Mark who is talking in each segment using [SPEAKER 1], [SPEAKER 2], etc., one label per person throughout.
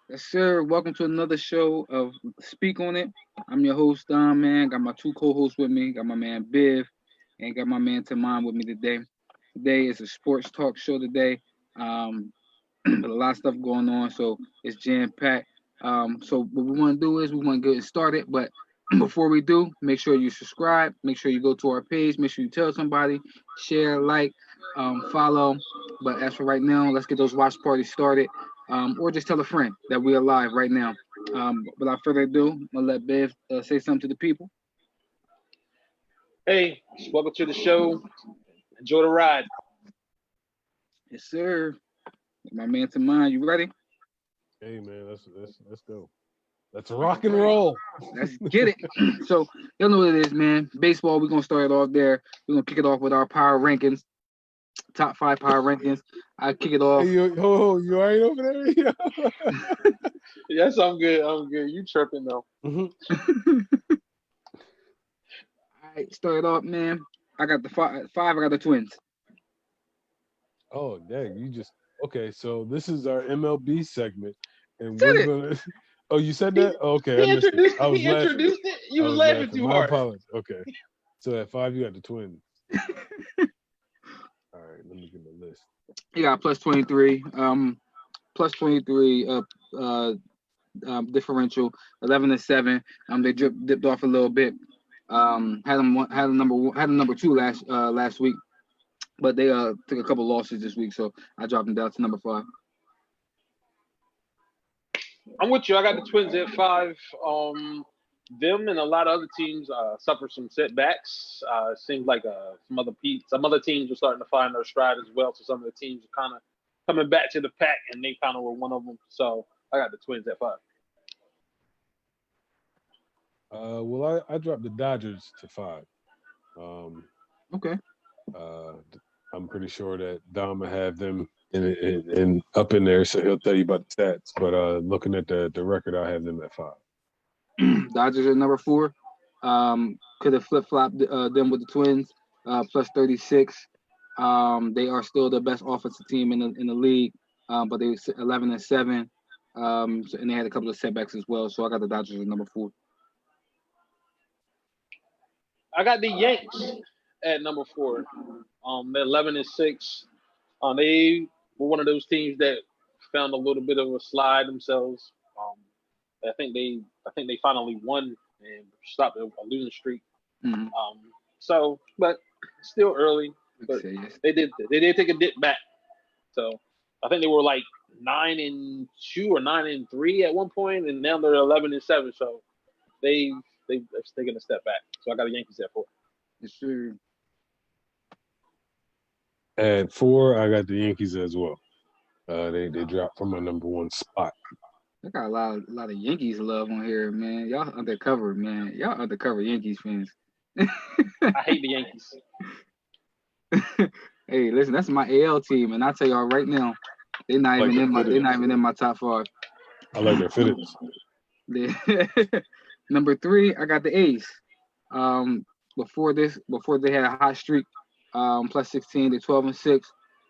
[SPEAKER 1] Yes, sir. Welcome to another show of Speak on It. I'm your host, Don, man. Got my two co-hosts with me. Got my man Biv and got my man Tamon with me today. Today is a sports talk show today. With a lot of stuff going on, so it's jam-packed. So what we want to do is we want to get it started, but before we do, make sure you subscribe. Make sure you go to our page. Make sure you tell somebody, share, like, follow. But as for right now, let's get those watch parties started. Or just tell a friend that we are live right now. Without further ado, I'm gonna let Bev say something to the people.
[SPEAKER 2] Hey, welcome to the show. Enjoy the ride.
[SPEAKER 1] Yes, sir. My man Tamon, you ready?
[SPEAKER 3] Hey man, let's go. Let's rock and roll.
[SPEAKER 1] Let's get it. So y'all know what it is, man. Baseball. We're gonna start it off there. We're gonna kick it off with our power rankings, top five power rankings. I kick it
[SPEAKER 3] Hey,
[SPEAKER 1] off.
[SPEAKER 3] you all right over there?
[SPEAKER 2] Yes, I'm good. I'm good. You tripping though?
[SPEAKER 3] Mhm.
[SPEAKER 1] All right, start it off, man. I got the five. Five. I got the Twins.
[SPEAKER 3] Oh, dang, you just okay. So this is our MLB segment, and
[SPEAKER 1] Said
[SPEAKER 3] we're
[SPEAKER 1] it.
[SPEAKER 3] gonna. Oh, you said
[SPEAKER 2] He
[SPEAKER 3] that? Oh, okay, I
[SPEAKER 2] he
[SPEAKER 3] missed it.
[SPEAKER 2] introduced
[SPEAKER 3] I was
[SPEAKER 2] he
[SPEAKER 3] laughing.
[SPEAKER 2] introduced it. You
[SPEAKER 3] I
[SPEAKER 2] was
[SPEAKER 3] was
[SPEAKER 2] laughing
[SPEAKER 3] laughing.
[SPEAKER 2] too
[SPEAKER 3] My
[SPEAKER 2] hard.
[SPEAKER 3] apologies. Okay, so at five, you got the Twins. All right, let me get the list.
[SPEAKER 1] He got plus 23. Plus 23. Uh, differential 11-7. They dipped off a little bit. Had a number two last week, but they took a couple losses this week, so I dropped them down to number five.
[SPEAKER 2] I'm with you. I got the Twins at five. Them and a lot of other teams suffered some setbacks. It seems like some other teams are starting to find their stride as well. So some of the teams are kind of coming back to the pack, and they kind of were one of them. So I got the Twins at five.
[SPEAKER 3] Well, I dropped the Dodgers to five. Um,
[SPEAKER 1] Okay.
[SPEAKER 3] uh, I'm pretty sure that Dom will have them in up in there, so he'll tell you about the stats. But looking at the record, I have them at five.
[SPEAKER 1] Dodgers are number four. Could have flip flopped them with the Twins, plus 36. They are still the best offensive team in the league, but they 11-7. And they had a couple of setbacks as well. So I got the Dodgers at number four.
[SPEAKER 2] I got the Yanks at number four. They're 11-6. They were one of those teams that found a little bit of a slide themselves. I think they finally won and stopped a losing streak.
[SPEAKER 1] Mm-hmm.
[SPEAKER 2] But still early.
[SPEAKER 1] Like I
[SPEAKER 2] But
[SPEAKER 1] say yes.
[SPEAKER 2] they did take a dip back. So I think they were like 9-2 or 9-3 at one point, and now they're 11-7. So they they're taking a step back. So I got the Yankees at four.
[SPEAKER 1] Yes, sir.
[SPEAKER 3] At four, I got the Yankees as well. They dropped from my number one spot.
[SPEAKER 1] I got a lot of Yankees love on here, man. Y'all undercover, man. Y'all undercover Yankees fans.
[SPEAKER 2] I hate the Yankees.
[SPEAKER 1] Hey, listen, that's my AL team, and I tell y'all right now,
[SPEAKER 3] I like their
[SPEAKER 1] they're
[SPEAKER 3] fitteds.
[SPEAKER 1] not even in my top five.
[SPEAKER 3] I like their fitteds.
[SPEAKER 1] They- Number three, I got the A's. Um, before they had a hot streak, plus 16, they're 12-6.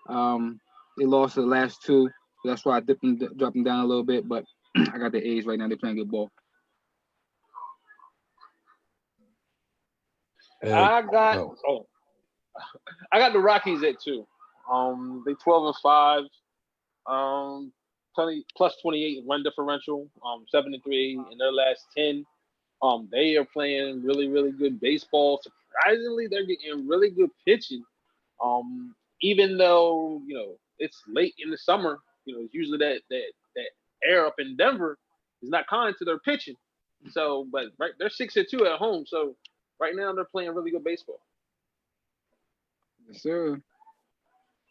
[SPEAKER 1] Um, they lost the last two, so that's why I dropped them down a little bit. But I got the A's right now. They're playing good ball.
[SPEAKER 3] And
[SPEAKER 2] I got
[SPEAKER 3] oh,
[SPEAKER 2] oh I got the Rockies at two. They 12-5. Um, 20 plus 28 run differential. 7-3 in their last 10. They are playing really really good baseball. Surprisingly, they're getting really good pitching. Even though it's late in the summer, it's usually that air up in Denver is not kind to their pitching. So, but right, they're 6-2 at home. So right now they're playing really good baseball.
[SPEAKER 1] Yes, sir.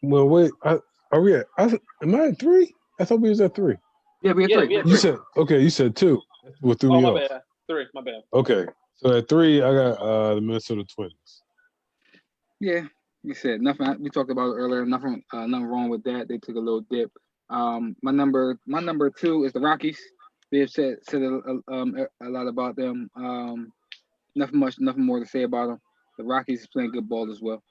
[SPEAKER 3] well, wait. Are we at? Am I at three? I thought we was at three.
[SPEAKER 1] Yeah, we had
[SPEAKER 2] Yeah,
[SPEAKER 1] three.
[SPEAKER 2] we
[SPEAKER 1] We
[SPEAKER 2] had
[SPEAKER 1] had
[SPEAKER 3] You
[SPEAKER 1] three.
[SPEAKER 2] three.
[SPEAKER 3] said okay. You said two. That's what threw
[SPEAKER 2] Oh,
[SPEAKER 3] me
[SPEAKER 2] my
[SPEAKER 3] off.
[SPEAKER 2] bad. Three. My bad.
[SPEAKER 3] Okay, so at three, I got the Minnesota Twins.
[SPEAKER 1] Yeah, you said nothing. We talked about it earlier. Nothing wrong with that. They took a little dip. My number two is the Rockies. We have said a lot about them. Nothing more to say about them. The Rockies is playing good ball as well.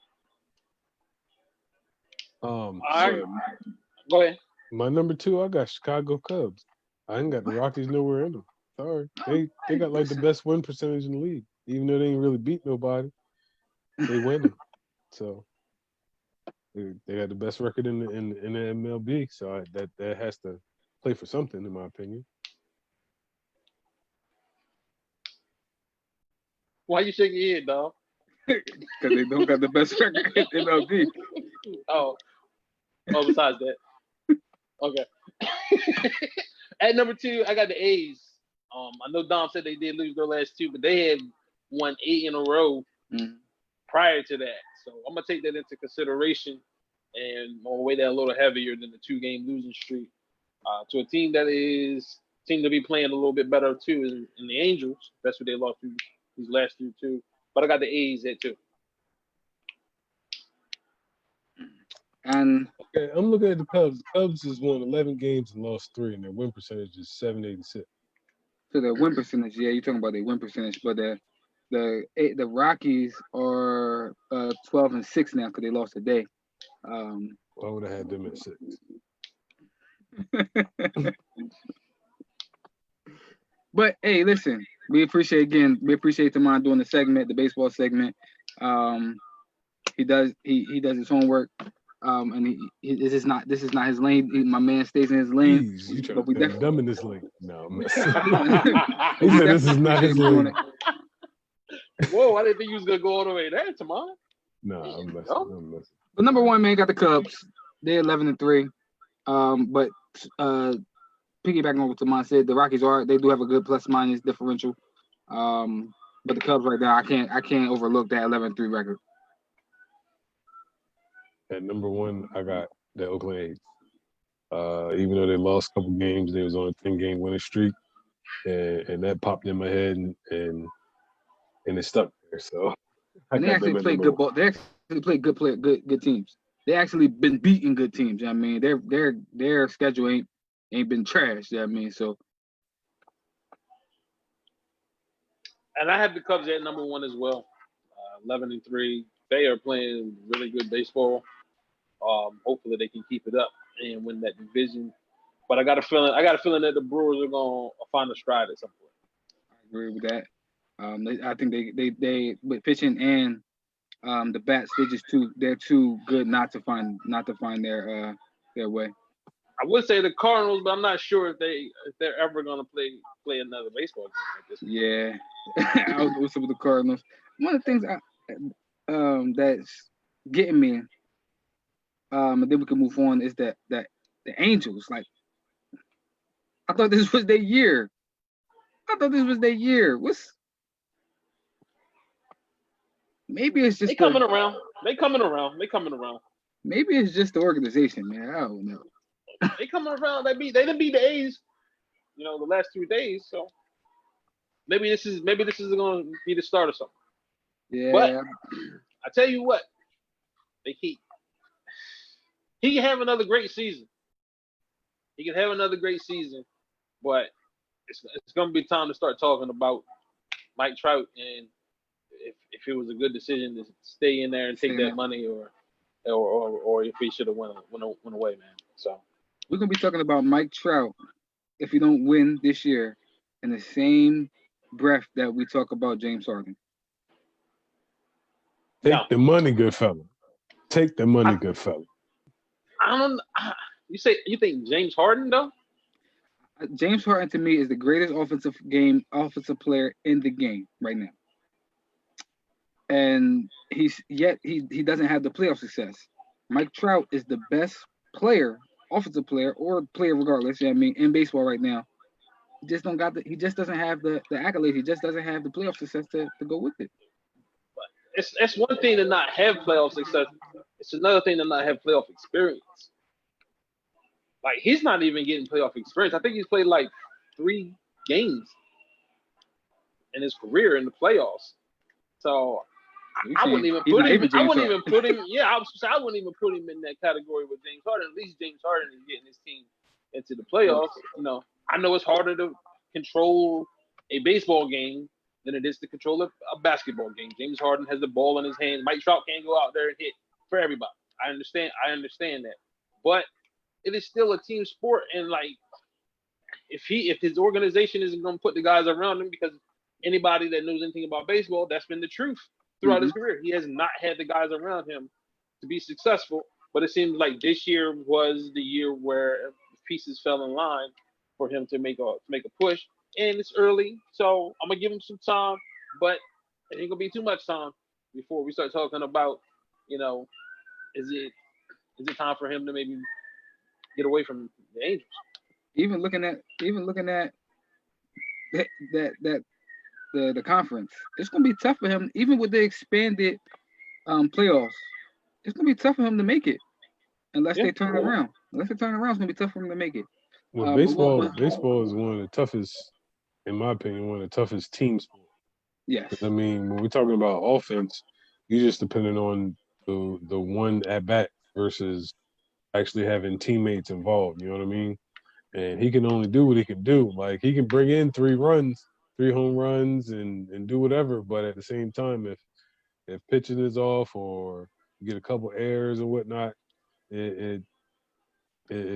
[SPEAKER 2] All right,
[SPEAKER 3] So
[SPEAKER 2] go ahead.
[SPEAKER 3] my number two, I got Chicago Cubs. I ain't got the Rockies nowhere in them. Sorry, they got like the best win percentage in the league, even though they ain't really beat nobody. They winning, so they got the best record in the MLB. So that has to play for something, in my opinion.
[SPEAKER 2] Why you shaking your head, dog?
[SPEAKER 1] Because they don't got the best record in MLB.
[SPEAKER 2] Oh, besides that. Okay. At number 2, I got the A's. I know Dom said they did lose their last 2, but they had won 8 in a row prior to that. So I'm going to take that into consideration, and I'm going to weigh that a little heavier than the 2-game losing streak. To a team that seem to be playing a little bit better, too, in the Angels. That's what they lost to these last 2, too. But I got the A's at 2.
[SPEAKER 1] And
[SPEAKER 3] okay, I'm looking at the Cubs. The Cubs has won 11 games and lost 3, and their win percentage is .786.
[SPEAKER 1] so the win percentage, yeah, you're talking about their win percentage, but the Rockies are 12-6 now because they lost today.
[SPEAKER 3] I would have had them at 6.
[SPEAKER 1] But hey, listen, we appreciate Tamon doing the baseball segment. He does his homework. And this is not his lane. My man stays in his lane.
[SPEAKER 3] Jeez, you trying to put dumb in this lane? No, I'm messing. He
[SPEAKER 1] We
[SPEAKER 3] said this is not his
[SPEAKER 1] doing
[SPEAKER 3] lane.
[SPEAKER 2] Whoa, I didn't think you was gonna go all the way there, Tamon.
[SPEAKER 3] No, I'm messing.
[SPEAKER 1] But number 1, man, got the Cubs. They're 11-3. But piggybacking on what Tamon said, the Rockies they do have a good plus minus differential. But the Cubs right now, I can't overlook that 11-3 record.
[SPEAKER 3] At number 1, I got the Oakland A's. Even though they lost a couple games, they was on a 10-game winning streak, and that popped in my head, and it stuck there. So
[SPEAKER 1] and they actually play good ball. They actually play good teams. They actually been beating good teams. You know what I mean, their schedule ain't been trashed. You know what I mean, so.
[SPEAKER 2] And I have the Cubs at number 1 as well, 11-3. They are playing really good baseball. Hopefully they can keep it up and win that division. But I got a feeling that the Brewers are gonna find a stride at some point.
[SPEAKER 1] I agree with that. I think they with pitching and the bats, they're too good not to find their way.
[SPEAKER 2] I would say the Cardinals, but I'm not sure if they're ever gonna play another baseball game like this.
[SPEAKER 1] Yeah, I was with the Cardinals. One of the things that's getting me, and then we can move on, is that the Angels, like, I thought this was their year. Maybe it's just
[SPEAKER 2] they coming around.
[SPEAKER 1] Maybe it's just the organization, man. I don't know.
[SPEAKER 2] They coming around. They didn't beat the A's, the last 2 days. So maybe this is going to be the start of something.
[SPEAKER 1] Yeah.
[SPEAKER 2] But I tell you what, he can have another great season. But it's going to be time to start talking about Mike Trout and if it was a good decision to stay in there and take that money, or if he should have went away, man. So
[SPEAKER 1] we're gonna be talking about Mike Trout if he don't win this year in the same breath that we talk about James Harden.
[SPEAKER 3] Take the money, good fella. Take the money, good fella.
[SPEAKER 2] I don't. You think James Harden though?
[SPEAKER 1] James Harden to me is the greatest offensive player in the game right now. And he doesn't have the playoff success. Mike Trout is the best offensive player or player regardless, you know what I mean, in baseball right now. He just doesn't have the accolades. He just doesn't have the playoff success to go with it.
[SPEAKER 2] It's one thing to not have playoff success. It's another thing to not have playoff experience. Like, he's not even getting playoff experience. I think he's played like 3 games in his career in the playoffs. So I wouldn't even put him. Yeah, I wouldn't even put him in that category with James Harden. At least James Harden is getting his team into the playoffs. I know it's harder to control a baseball game than it is to control a basketball game. James Harden has the ball in his hands. Mike Trout can't go out there and hit for everybody. I understand that, but it is still a team sport, and like, if his organization isn't going to put the guys around him, because anybody that knows anything about baseball, that's been the truth throughout his career. He has not had the guys around him to be successful. But it seems like this year was the year where pieces fell in line for him to make a push. And it's early, so I'm gonna give him some time, but it ain't gonna be too much time before we start talking about, is it time for him to maybe get away from the Angels?
[SPEAKER 1] Even looking at the conference, it's gonna be tough for him, even with the expanded playoffs. It's gonna be tough for him to make it unless they turn around. Unless they turn around, it's gonna be tough for him to make it.
[SPEAKER 3] Well, baseball is one of the toughest, in my opinion, one of the toughest team sports.
[SPEAKER 1] Yes.
[SPEAKER 3] I mean, when we're talking about offense, you're just depending on the one at bat versus actually having teammates involved. You know what I mean? And he can only do what he can do. Like, he can bring in 3 home runs, and do whatever. But at the same time, if pitching is off or you get a couple errors or whatnot, it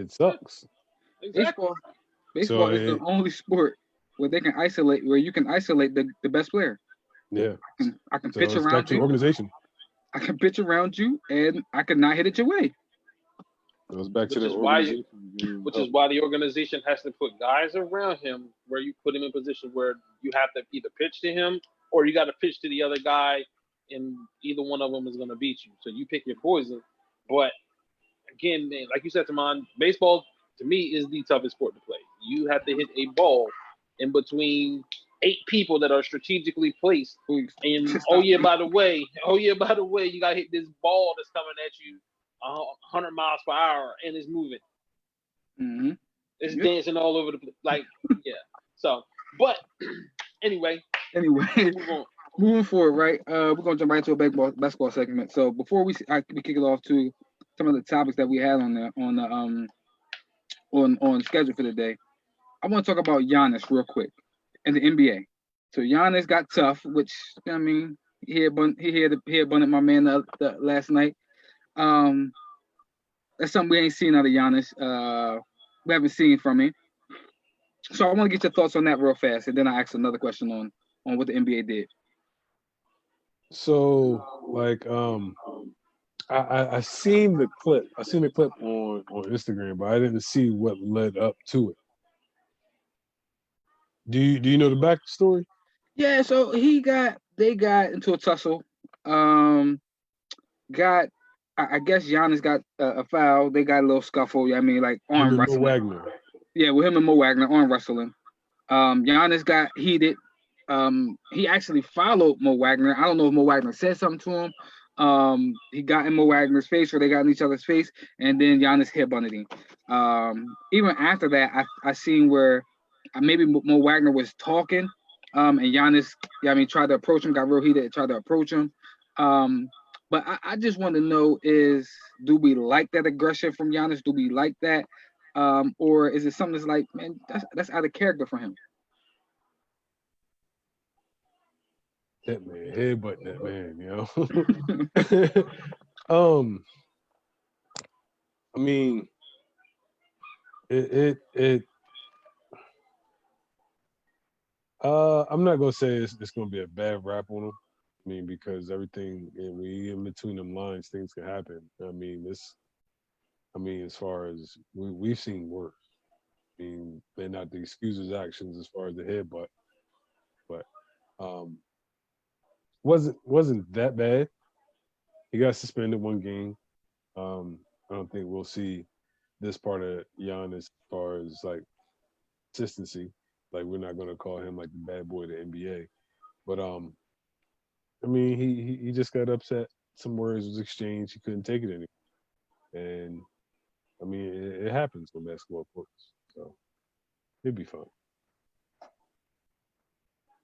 [SPEAKER 3] sucks.
[SPEAKER 2] Exactly.
[SPEAKER 1] Baseball is the only sport where you can isolate the best player.
[SPEAKER 3] Yeah.
[SPEAKER 1] I can pitch around you.
[SPEAKER 3] Organization.
[SPEAKER 1] I can pitch around you, and I can not hit it your way.
[SPEAKER 3] It goes back to the
[SPEAKER 2] organization. Which is why the organization has to put guys around him where you put him in a position where you have to either pitch to him or you got to pitch to the other guy, and either one of them is going to beat you. So you pick your poison. But again, man, like you said, Tamon, baseball to me is the toughest sport to play. You have to hit a ball in between 8 people that are strategically placed. And by the way, you got to hit this ball that's coming at you 100 miles per hour, and it's moving.
[SPEAKER 1] Mm-hmm.
[SPEAKER 2] It's dancing all over the place. Like, yeah. So, but anyway,
[SPEAKER 1] moving forward, right? We're gonna jump right into a basketball segment. So before we kick it off to some of the topics that we had on schedule for the day, I want to talk about Giannis real quick in the NBA. So Giannis got tough, which I mean, he had bunted my man the last night. That's something we ain't seen out of Giannis. We haven't seen from him. So I want to get your thoughts on that real fast, and then I ask another question on what the NBA did.
[SPEAKER 3] So, like, I seen the clip. I seen the clip on Instagram, but I didn't see what led up to it. Do you know the backstory?
[SPEAKER 1] Yeah, so they got into a tussle. I guess Giannis got a foul. They got a little scuffle. I mean, like arm wrestling.
[SPEAKER 3] Mo Wagner.
[SPEAKER 1] Yeah, with him and Mo Wagner arm wrestling. Giannis got heated. He actually followed Mo Wagner. I don't know if Mo Wagner said something to him. He got in Mo Wagner's face, or they got in each other's face, and then Giannis headbutted him. Even after that, I seen where maybe Mo Wagner was talking, and Giannis, tried to approach him, got real heated, tried to approach him. But I just want to know do we like that aggression from Giannis? Do we like that? Or is it something that's like, man, that's out of character for him?
[SPEAKER 3] That man, headbutt that man, you know. I mean, I'm not gonna say it's gonna be a bad rap on him. I mean, because everything, and we in between them lines, things can happen. I mean, as far as we've seen worse. I mean, they're not the excuses actions as far as the headbutt, but wasn't that bad. He got suspended 1 game. I don't think we'll see this part of Giannis as far as like consistency. Like, we're not gonna call him like the bad boy of the NBA, but I mean, he just got upset. Some words was exchanged. He couldn't take it anymore, and I mean, it happens on basketball courts, so it'd be fun.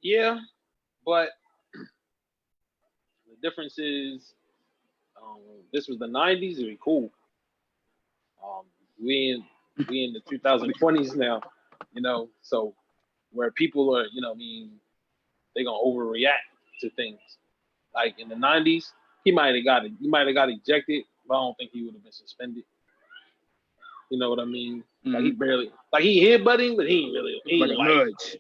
[SPEAKER 2] Yeah, but the difference is, this was the '90s. It'd be cool. We in the 2020s now, so where people are, they're gonna overreact to things. Like in the '90s, he might have got ejected, but I don't think he would have been suspended. You know what I mean?
[SPEAKER 1] Mm-hmm.
[SPEAKER 2] Like he headbutting, but he ain't really
[SPEAKER 1] like a nudge.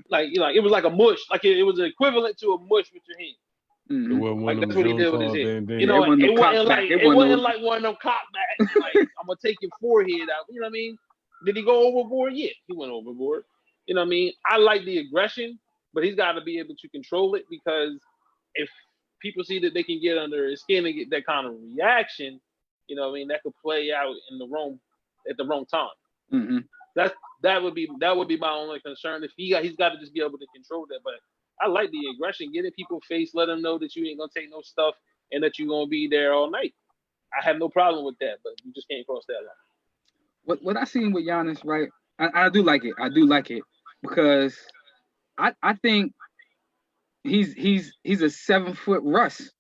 [SPEAKER 2] like it was like a mush, like it was equivalent to a mush with your hand.
[SPEAKER 3] It wasn't one
[SPEAKER 2] Like
[SPEAKER 3] of
[SPEAKER 2] that's
[SPEAKER 3] them
[SPEAKER 2] what he did with
[SPEAKER 3] Jean-Claude
[SPEAKER 2] his
[SPEAKER 3] Van
[SPEAKER 2] head.
[SPEAKER 3] Damme.
[SPEAKER 2] You know,
[SPEAKER 1] it wasn't
[SPEAKER 2] it
[SPEAKER 1] no
[SPEAKER 2] wasn't
[SPEAKER 1] cock
[SPEAKER 2] like
[SPEAKER 1] back.
[SPEAKER 2] it wasn't like one of them cock backs. Like I'm gonna take your forehead out. You know what I mean? Did he go overboard? Yeah, he went overboard. You know what I mean? I like the aggression, but he's got to be able to control it, because if people see that they can get under his skin and get that kind of reaction, you know what I mean, that could play out in the wrong at the wrong time.
[SPEAKER 1] Mm-hmm.
[SPEAKER 2] That would be my only concern. If he's got to just be able to control that. But I like the aggression. Get in people's face, let them know that you ain't gonna take no stuff and that you're gonna be there all night. I have no problem with that, but you just can't cross that line.
[SPEAKER 1] What I seen with Giannis, right? I do like it. I do like it because I think he's a 7 foot Russ.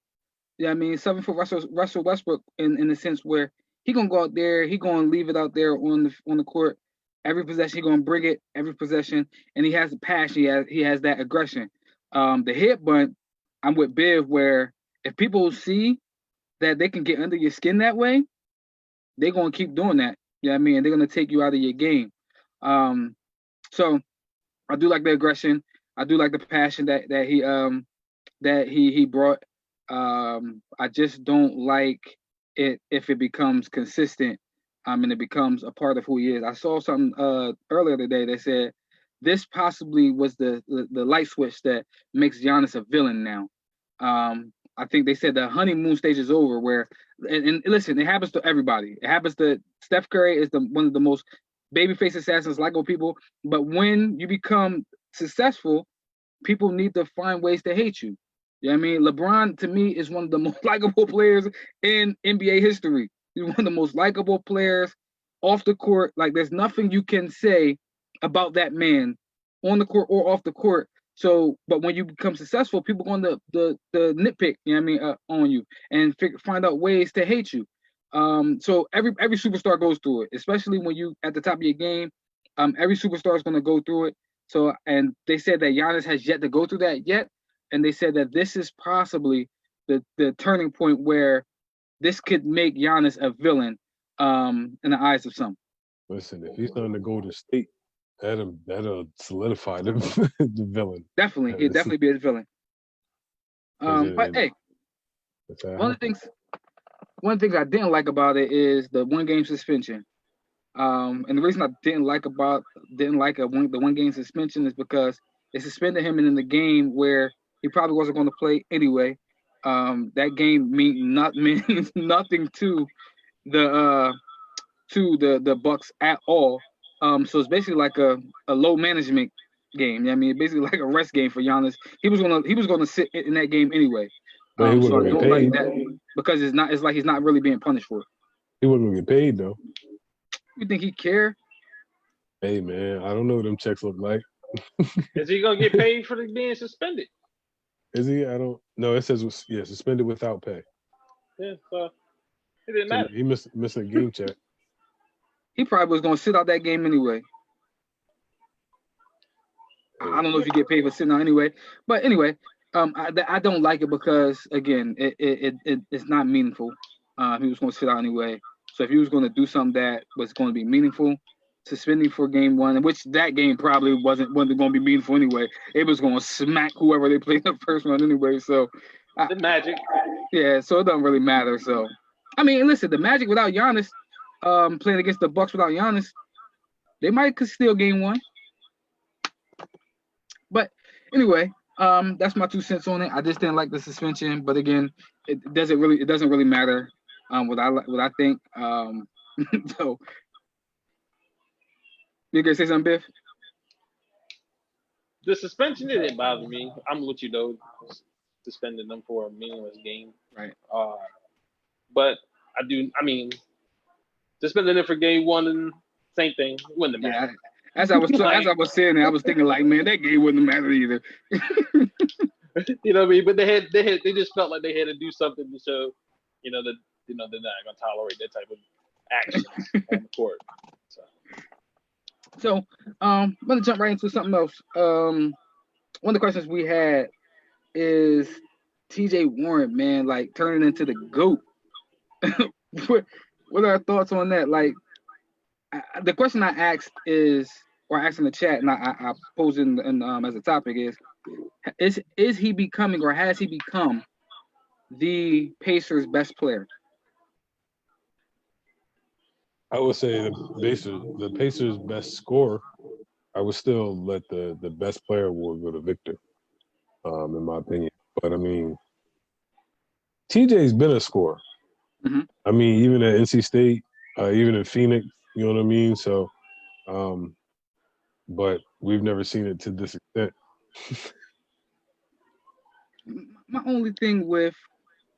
[SPEAKER 1] Yeah, I mean 7 foot Russell Westbrook in the sense where he gonna go out there, he gonna leave it out there on the court. Every possession he gonna bring it, every possession, and he has the passion. He has that aggression. The headbutt, I'm with Biv, where if people see that they can get under your skin that way, they're gonna keep doing that. Yeah, I mean, they're gonna take you out of your game. So I do like the aggression. I do like the passion that he brought. I just don't like it if it becomes consistent. And it becomes a part of who he is. I saw something earlier today that said this possibly was the light switch that makes Giannis a villain now. I think they said the honeymoon stage is over. Where and listen, it happens to everybody. It happens to Steph Curry is one of the most babyface assassins, likable people. But when you become successful, people need to find ways to hate you. You know what I mean? LeBron to me is one of the most likable players in NBA history. He's one of the most likable players off the court. Like there's nothing you can say about that man on the court or off the court. So, but when you become successful, people going to the nitpick, you know what I mean, on you and find out ways to hate you. So every superstar goes through it, especially when you at the top of your game. Every superstar is going to go through it. So, and they said that Giannis has yet to go through that yet, and they said that this is possibly the turning point where this could make Giannis a villain in the eyes of some.
[SPEAKER 3] Listen, if he's starting to go to state, that'll solidify the villain.
[SPEAKER 1] Definitely, he'd definitely be a villain. But hey, one of the things I didn't like about it is the 1 game suspension. And the reason I didn't like the 1 game suspension is because they suspended him in the game where he probably wasn't going to play anyway. That game means nothing to the Bucks at all. So it's basically like a low management game. I mean, basically like a rest game for Giannis. He was gonna sit in that game anyway.
[SPEAKER 3] But he
[SPEAKER 1] so I
[SPEAKER 3] wouldn't
[SPEAKER 1] don't
[SPEAKER 3] get paid.
[SPEAKER 1] like that because it's like he's not really being punished for it.
[SPEAKER 3] He wouldn't get paid though.
[SPEAKER 1] You think he care?
[SPEAKER 3] Hey man, I don't know what them checks look like.
[SPEAKER 2] Is he gonna get paid for being suspended?
[SPEAKER 3] Is he? I don't know. It says suspended without pay.
[SPEAKER 2] Yeah, so it didn't matter.
[SPEAKER 3] He missed a game check.
[SPEAKER 1] He probably was gonna sit out that game anyway. I don't know if you get paid for sitting out anyway, but anyway, I don't like it because again, it's not meaningful. He was gonna sit out anyway, so if he was gonna do something that was going to be meaningful, suspending for game 1, which that game probably wasn't going to be meaningful anyway. It was going to smack whoever they played in the first round anyway. So
[SPEAKER 2] the Magic.
[SPEAKER 1] Yeah, so it doesn't really matter. So I mean, listen, the Magic without Giannis, playing against the Bucks without Giannis, they could steal game 1. But anyway, that's my 2 cents on it. I just didn't like the suspension, but again, it doesn't really matter. What I think. So. You gonna say something, Biff?
[SPEAKER 2] The suspension didn't bother me. I'm with you though, suspending them for a meaningless game.
[SPEAKER 1] Right.
[SPEAKER 2] But I mean, suspending them for game 1 and same thing. Wouldn't have mattered.
[SPEAKER 1] As I was saying it, I was thinking like, man, that game wouldn't have mattered either.
[SPEAKER 2] You know what I mean? But they just felt like they had to do something to show, they're not gonna tolerate that type of action on the court.
[SPEAKER 1] So, I'm gonna jump right into something else. One of the questions we had is T.J. Warren, man, like turning into the GOAT. What are our thoughts on that? Like, the question I asked is, or asked in the chat, and I posed in as a topic is he becoming or has he become the Pacers' best player?
[SPEAKER 3] I would say the Pacers' best scorer. I would still let the best player award go to Victor, in my opinion. But I mean, TJ's been a scorer.
[SPEAKER 1] Mhm.
[SPEAKER 3] I mean, even at NC State, even in Phoenix, you know what I mean? So, but we've never seen it to this extent.
[SPEAKER 1] My only thing with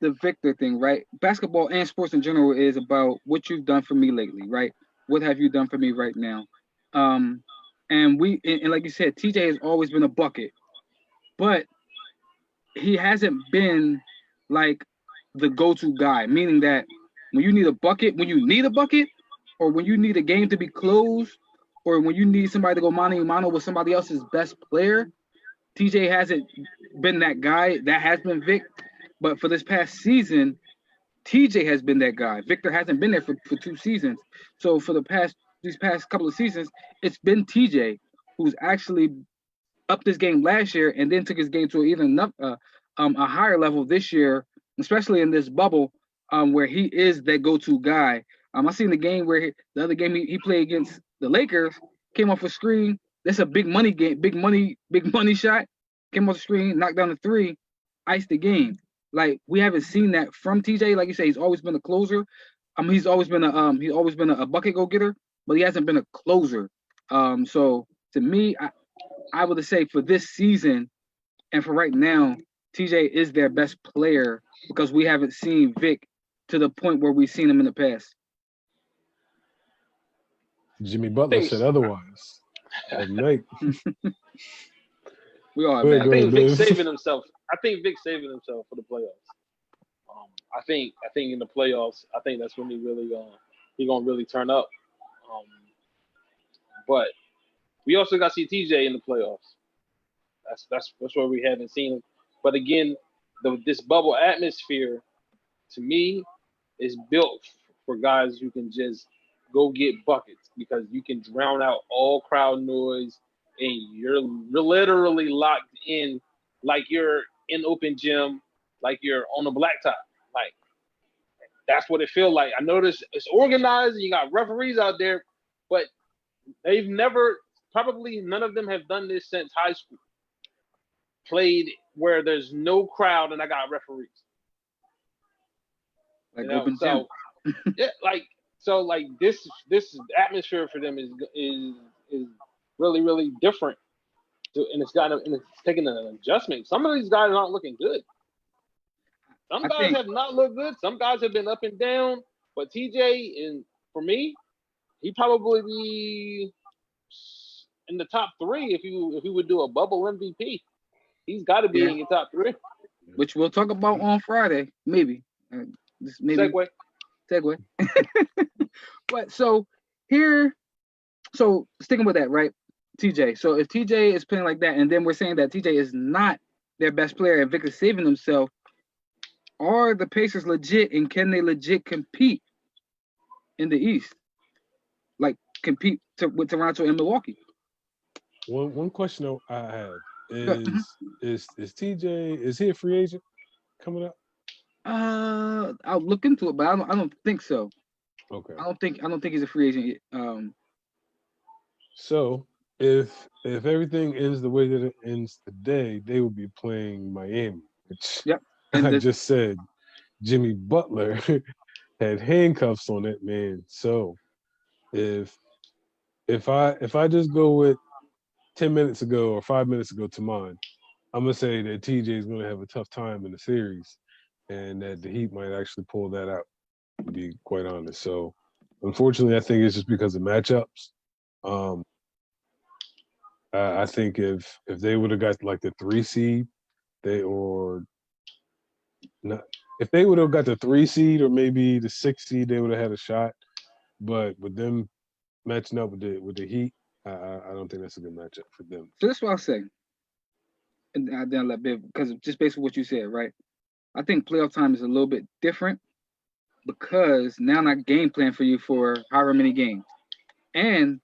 [SPEAKER 1] the Victor thing, right? Basketball and sports in general is about what you've done for me lately, right? What have you done for me right now? And like you said, TJ has always been a bucket, but he hasn't been like the go-to guy, meaning that when you need a bucket, or when you need a game to be closed, or when you need somebody to go mano a mano with somebody else's best player, TJ hasn't been that guy. That has been Vic. But for this past season, TJ has been that guy. Victor hasn't been there for 2 seasons. So for these past couple of seasons, it's been TJ who's actually upped his game last year and then took his game to even a higher level this year, especially in this bubble, where he is that go-to guy. I seen the game where the other game he played against the Lakers, came off a screen. That's a big money game, big money shot. Came off the screen, knocked down the three, iced the game. Like we haven't seen that from TJ. Like you say, he's always been a closer. He's always been a bucket go getter, but he hasn't been a closer. So to me, I would say for this season and for right now, TJ is their best player because we haven't seen Vic to the point where we've seen him in the past.
[SPEAKER 3] Jimmy Butler said otherwise at night.
[SPEAKER 1] We all.
[SPEAKER 2] I think Vic's saving himself. I think Vic's saving himself for the playoffs. I think in the playoffs, I think that's when he gonna really turn up. But we also got to see TJ in the playoffs. That's where we haven't seen him. But again, this bubble atmosphere, to me, is built for guys who can just go get buckets because you can drown out all crowd noise and you're literally locked in like you're in open gym, like you're on a blacktop. Like that's what it feels like. I noticed it's organized and you got referees out there, but they've never, probably none of them have done this since high school. Played where there's no crowd and I got referees.
[SPEAKER 1] Like open gym.
[SPEAKER 2] Yeah, like this atmosphere for them is really, really different. And it's taken an adjustment. Some of these guys aren't looking good. Some guys have not looked good. Some guys have been up and down. But TJ, and for me, he'd probably be in the top 3 if he would do a bubble MVP. He's got to be in your top 3.
[SPEAKER 1] Which we'll talk about on Friday, maybe. Segue. But so sticking with that, right? TJ. So if TJ is playing like that, and then we're saying that TJ is not their best player and Victor's saving himself, are the Pacers legit and can they legit compete in the East? Like compete with Toronto and Milwaukee?
[SPEAKER 3] One question I have is TJ, is he a free agent coming up?
[SPEAKER 1] I'll look into it, but I don't think so.
[SPEAKER 3] Okay.
[SPEAKER 1] I don't think he's a free agent yet.
[SPEAKER 3] So if everything ends the way that it ends today, they will be playing Miami, which I just said Jimmy Butler had handcuffs on that man. So if I just go with 10 minutes ago or 5 minutes ago to mine, I'm gonna say that TJ is gonna have a tough time in the series, and that the Heat might actually pull that out. To be quite honest, so unfortunately, I think it's just because of matchups. I think if they would have got like the 3 seed, if they would have got the 3 seed or maybe the 6 seed, they would have had a shot. But with them matching up with the Heat, I don't think that's a good matchup for them.
[SPEAKER 1] So that's what I'll say. And then let Biv, because just based on what you said, right? I think playoff time is a little bit different because now I'm not game plan for you for however many games. And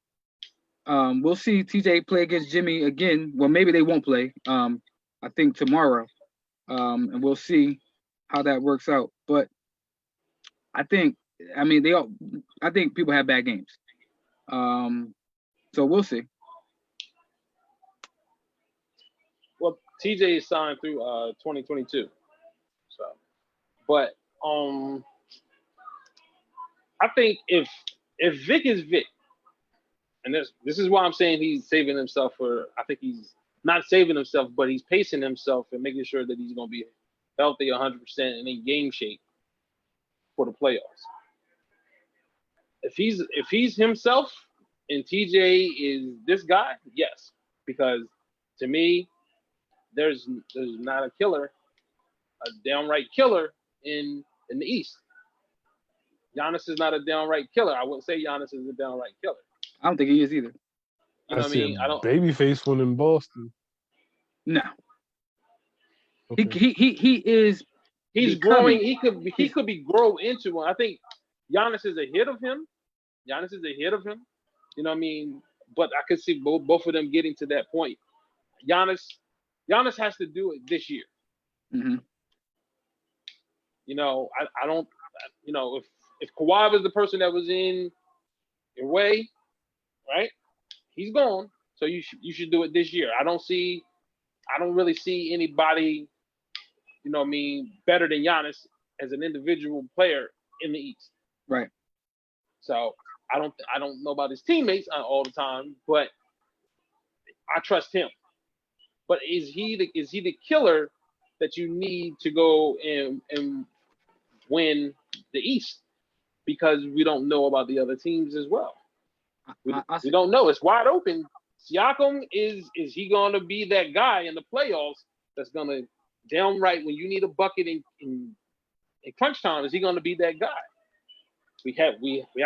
[SPEAKER 1] We'll see TJ play against Jimmy again. Well, maybe they won't play. I think tomorrow. And we'll see how that works out. But I think, I mean, I think people have bad games. So we'll see.
[SPEAKER 2] Well, TJ is signed through 2022. So, but I think if Vic is Vic, and this is why I'm saying he's saving himself for. I think he's not saving himself, but he's pacing himself and making sure that he's going to be healthy 100% and in game shape for the playoffs. If he's himself and TJ is this guy, yes, because to me, there's not a killer, a downright killer in the East. Giannis is not a downright killer. I wouldn't say Giannis is a downright killer.
[SPEAKER 1] I don't think he is either.
[SPEAKER 2] You know what I mean? I don't.
[SPEAKER 3] Babyface one in Boston.
[SPEAKER 1] No.
[SPEAKER 3] Okay.
[SPEAKER 1] He is.
[SPEAKER 2] He's growing. He could be grow into one. I think Giannis is ahead of him. You know what I mean? But I could see both of them getting to that point. Giannis has to do it this year.
[SPEAKER 1] Mm-hmm.
[SPEAKER 2] You know, I don't. You know, if Kawhi was the person that was in your way, right? He's gone. So you should do it this year. I don't really see anybody, you know what I mean, better than Giannis as an individual player in the East.
[SPEAKER 1] Right.
[SPEAKER 2] So I don't know about his teammates all the time, but I trust him. But is he the killer that you need to go and win the East? Because we don't know about the other teams as well. We don't know. It's wide open. Siakam, is he going to be that guy in the playoffs that's going to downright when you need a bucket in crunch time? Is he going to be that guy? We have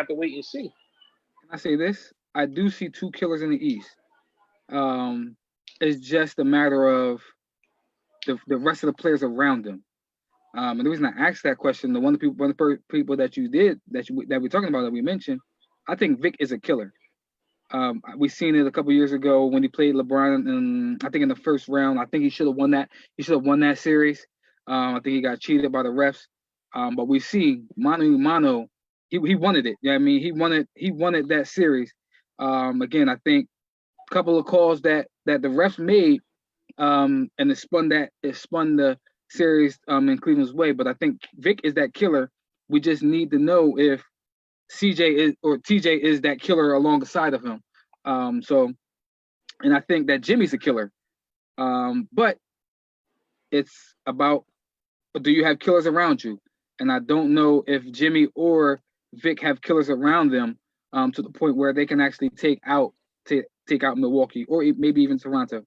[SPEAKER 2] to wait and see.
[SPEAKER 1] Can I say this? I do see two killers in the East. It's just a matter of the rest of the players around them. And the reason I asked that question, one of the people that we're talking about that we mentioned, I think Vic is a killer. We seen it a couple years ago when he played LeBron, and I think in the first round, I think he should have won that. He should have won that series. I think he got cheated by the refs. But we see mano, he wanted it. Yeah, I mean, he wanted that series. Again, I think a couple of calls that the refs made, and it spun the series in Cleveland's way. But I think Vic is that killer. We just need to know if TJ is that killer alongside of him. And I think that Jimmy's a killer. But it's about, do you have killers around you? And I don't know if Jimmy or Vic have killers around them to the point where they can actually take out Milwaukee or maybe even Toronto.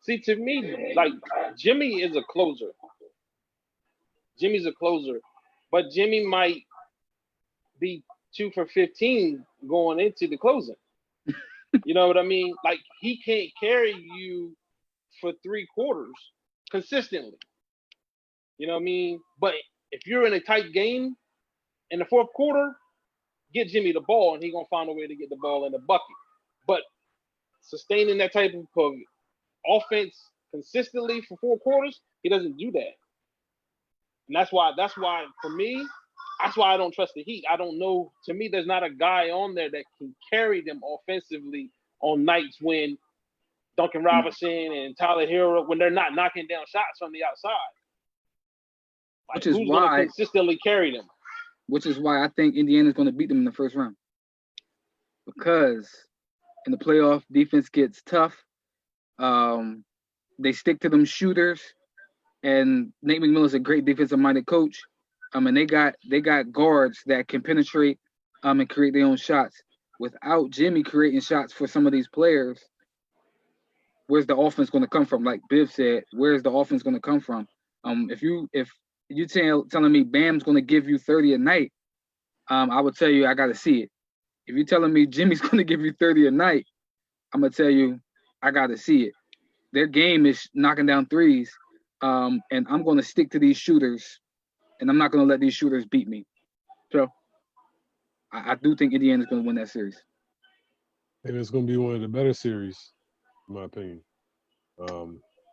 [SPEAKER 2] See, to me, like Jimmy is a closer. Jimmy's a closer, but Jimmy might be 2 for 15 going into the closing. You know what I mean? Like he can't carry you for 3 quarters consistently. You know what I mean? But if you're in a tight game in the 4th quarter, get Jimmy the ball and he's gonna find a way to get the ball in the bucket. But sustaining that type of offense consistently for 4 quarters, he doesn't do that. And that's why for me, that's why I don't trust the Heat. I don't know. To me, there's not a guy on there that can carry them offensively on nights when Duncan Robinson and Tyler Hero, when they're not knocking down shots from the outside. Like,
[SPEAKER 1] which is
[SPEAKER 2] who's
[SPEAKER 1] why
[SPEAKER 2] gonna consistently carry them.
[SPEAKER 1] Which is why I think Indiana's going to beat them in the first round. Because in the playoff, defense gets tough. They stick to them shooters, and Nate McMillan's a great defensive-minded coach. And they got guards that can penetrate and create their own shots. Without Jimmy creating shots for some of these players, where's the offense going to come from? Like Biv said, where's the offense going to come from? If you telling me Bam's going to give you 30 a night, I would tell you I got to see it. If you're telling me Jimmy's going to give you 30 a night, I'm going to tell you I got to see it. Their game is knocking down threes, and I'm going to stick to these shooters, and I'm not going to let these shooters beat me. So I do think Indiana's going to win that series.
[SPEAKER 3] And it's going to be one of the better series, in my opinion.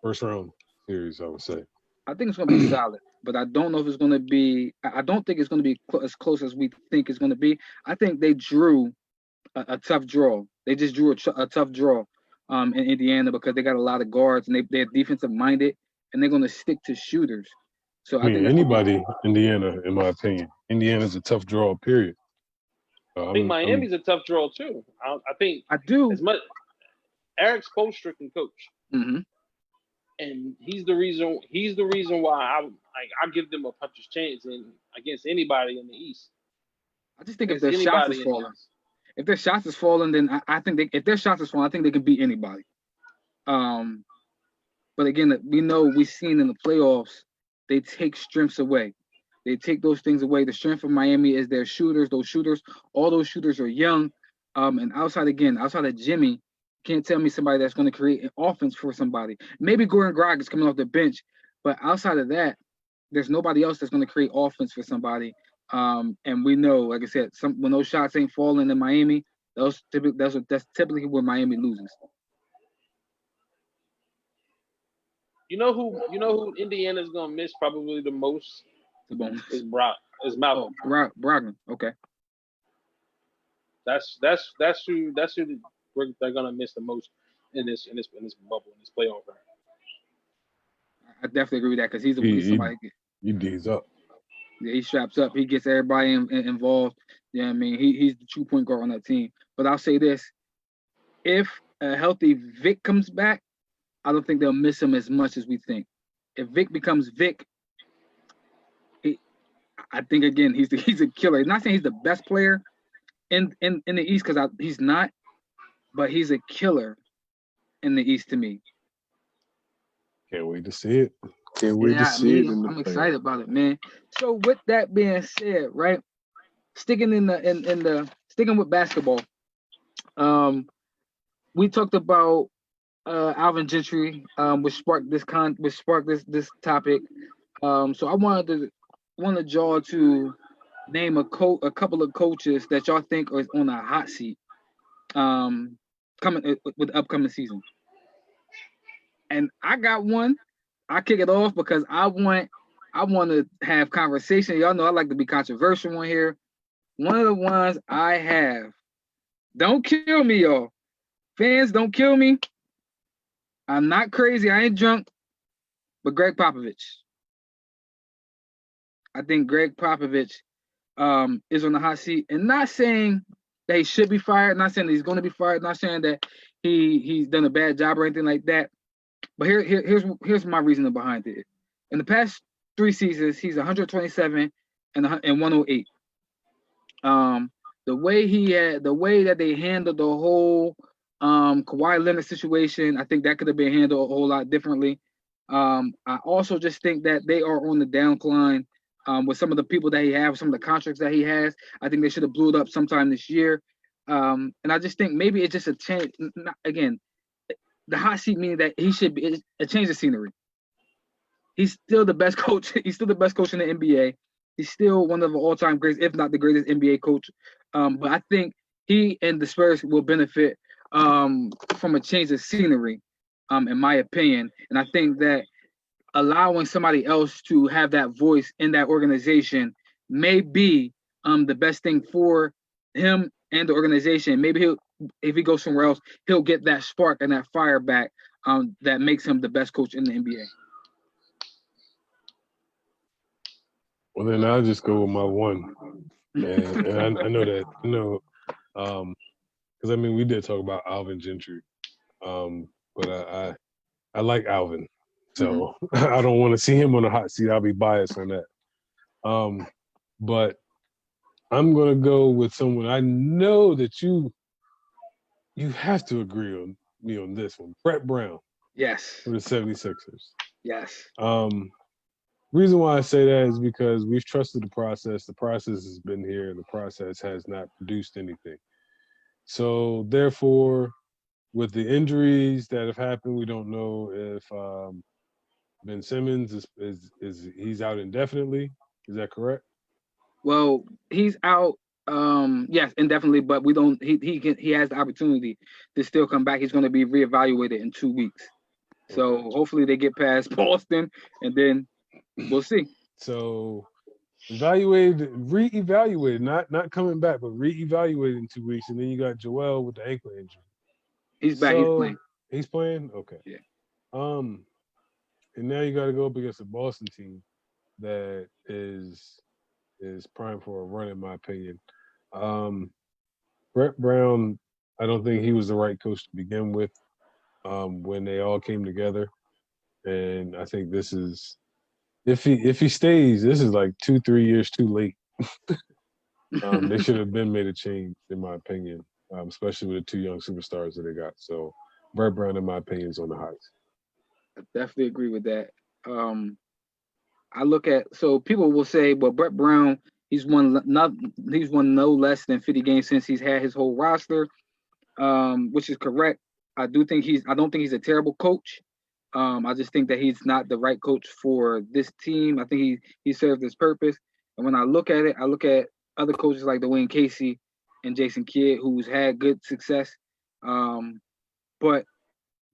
[SPEAKER 3] First round series, I would say.
[SPEAKER 1] I think it's going to be solid, but I don't know if it's going to be. I don't think it's going to be as close as we think it's going to be. I think they drew a tough draw. They just drew a tough draw in Indiana because they got a lot of guards and they're defensive minded and they're going to stick to shooters. So
[SPEAKER 3] I
[SPEAKER 1] I think
[SPEAKER 3] mean,
[SPEAKER 1] that's gonna be,
[SPEAKER 3] anybody, Indiana, in my opinion. Indiana's a tough draw, period.
[SPEAKER 2] I think Miami's a tough draw too. I think
[SPEAKER 1] I do.
[SPEAKER 2] as much Eric Spoelstra can coach,
[SPEAKER 1] Mm-hmm.
[SPEAKER 2] and he's the reason why I give them a puncher's chance against anybody in the East.
[SPEAKER 1] I just think if
[SPEAKER 2] Against
[SPEAKER 1] their shots
[SPEAKER 2] anybody
[SPEAKER 1] is
[SPEAKER 2] in the
[SPEAKER 1] falling,
[SPEAKER 2] East.
[SPEAKER 1] if their shots is falling, then I think if their shots is falling, I think they can beat anybody. But again, we've seen in the playoffs, they take strengths away. They take those things away. The strength of Miami is their shooters. All those shooters are young. And outside of Jimmy, can't tell me somebody that's going to create an offense for somebody. Maybe Goran Dragic is coming off the bench, but outside of that, there's nobody else that's going to create offense for somebody. And we know, like I said, when those shots ain't falling in Miami, that's typically where Miami loses.
[SPEAKER 2] You know who Indiana's gonna miss probably the most is Malcolm.
[SPEAKER 1] Brogdon. Okay.
[SPEAKER 2] That's who they're gonna miss the most in this bubble, in this playoff run.
[SPEAKER 1] I definitely agree with that because he's somebody.
[SPEAKER 3] He D's up.
[SPEAKER 1] Yeah, he straps up. He gets everybody involved. Yeah, I mean, he's the true point guard on that team. But I'll say this: if a healthy Vic comes back, I don't think they'll miss him as much as we think. If Vic becomes Vic, I think again he's a killer. I'm not saying he's the best player in the East because he's not, but he's a killer in the East to me.
[SPEAKER 3] Can't wait to see it. Can't wait to see it.
[SPEAKER 1] I'm excited about it, man. So with that being said, right, sticking with basketball, we talked about Alvin Gentry, which sparked this topic. So I wanted y'all to name a couple of coaches that y'all think are on a hot seat, coming with the upcoming season. And I got one. I kick it off because I want to have conversation. Y'all know I like to be controversial on here. One of the ones I have. Don't kill me, y'all. Fans, don't kill me. I'm not crazy. I ain't drunk. But Greg Popovich. I think Greg Popovich is on the hot seat. And not saying that he should be fired. Not saying that he's going to be fired. Not saying that he's done a bad job or anything like that. But here's my reasoning behind it. In the past 3 seasons, he's 127 and 108. The way that they handled the whole Kawhi Leonard situation, I think that could have been handled a whole lot differently. I also just think that they are on the downcline with some of the people that he has, some of the contracts that he has. I think they should have blew it up sometime this year. And I just think maybe it's just a change. Again, the hot seat meaning that he should be a change of scenery. He's still the best coach. He's still the best coach in the NBA. He's still one of the all-time greats, if not the greatest NBA coach. But I think he and the Spurs will benefit from a change of scenery, in my opinion. And I think that allowing somebody else to have that voice in that organization may be the best thing for him and the organization. Maybe if he goes somewhere else, he'll get that spark and that fire back that makes him the best coach in the NBA.
[SPEAKER 3] Well, then I'll just go with my one. And I know that, because I mean, we did talk about Alvin Gentry, but I like Alvin, so I don't want to see him on the hot seat. I'll be biased on that. But I'm gonna go with someone I know that you have to agree on me on this one. Brett Brown.
[SPEAKER 1] Yes.
[SPEAKER 3] For the 76ers.
[SPEAKER 1] Yes.
[SPEAKER 3] Reason why I say that is because we've trusted the process. The process has been here. The process has not produced anything. So therefore, with the injuries that have happened, we don't know if Ben Simmons is he's out indefinitely. Is that correct?
[SPEAKER 1] Well, he's out Yes, indefinitely, but we don't. He has the opportunity to still come back. He's going to be reevaluated in 2 weeks. So hopefully they get past Boston, and then we'll see.
[SPEAKER 3] So reevaluated, not coming back, but reevaluated in 2 weeks, and then you got Joel with the ankle injury.
[SPEAKER 1] He's back. He's playing.
[SPEAKER 3] He's playing. Okay.
[SPEAKER 1] Yeah.
[SPEAKER 3] And now you got to go up against a Boston team that is prime for a run, in my opinion. Brett Brown, I don't think he was the right coach to begin with when they all came together, and I think this is if he stays, this is like 2-3 years too late. They should have been made a change, in my opinion, especially with the 2 young superstars that they got. So Brett Brown, in my opinion, is on the highest.
[SPEAKER 1] I definitely agree with that. I look at, so people will say, well, Brett Brown, he's won no less than 50 games since he's had his whole roster, which is correct. I don't think he's a terrible coach. I just think that he's not the right coach for this team. I think he served his purpose. And when I look at it, I look at other coaches like Dwayne Casey and Jason Kidd, who's had good success. But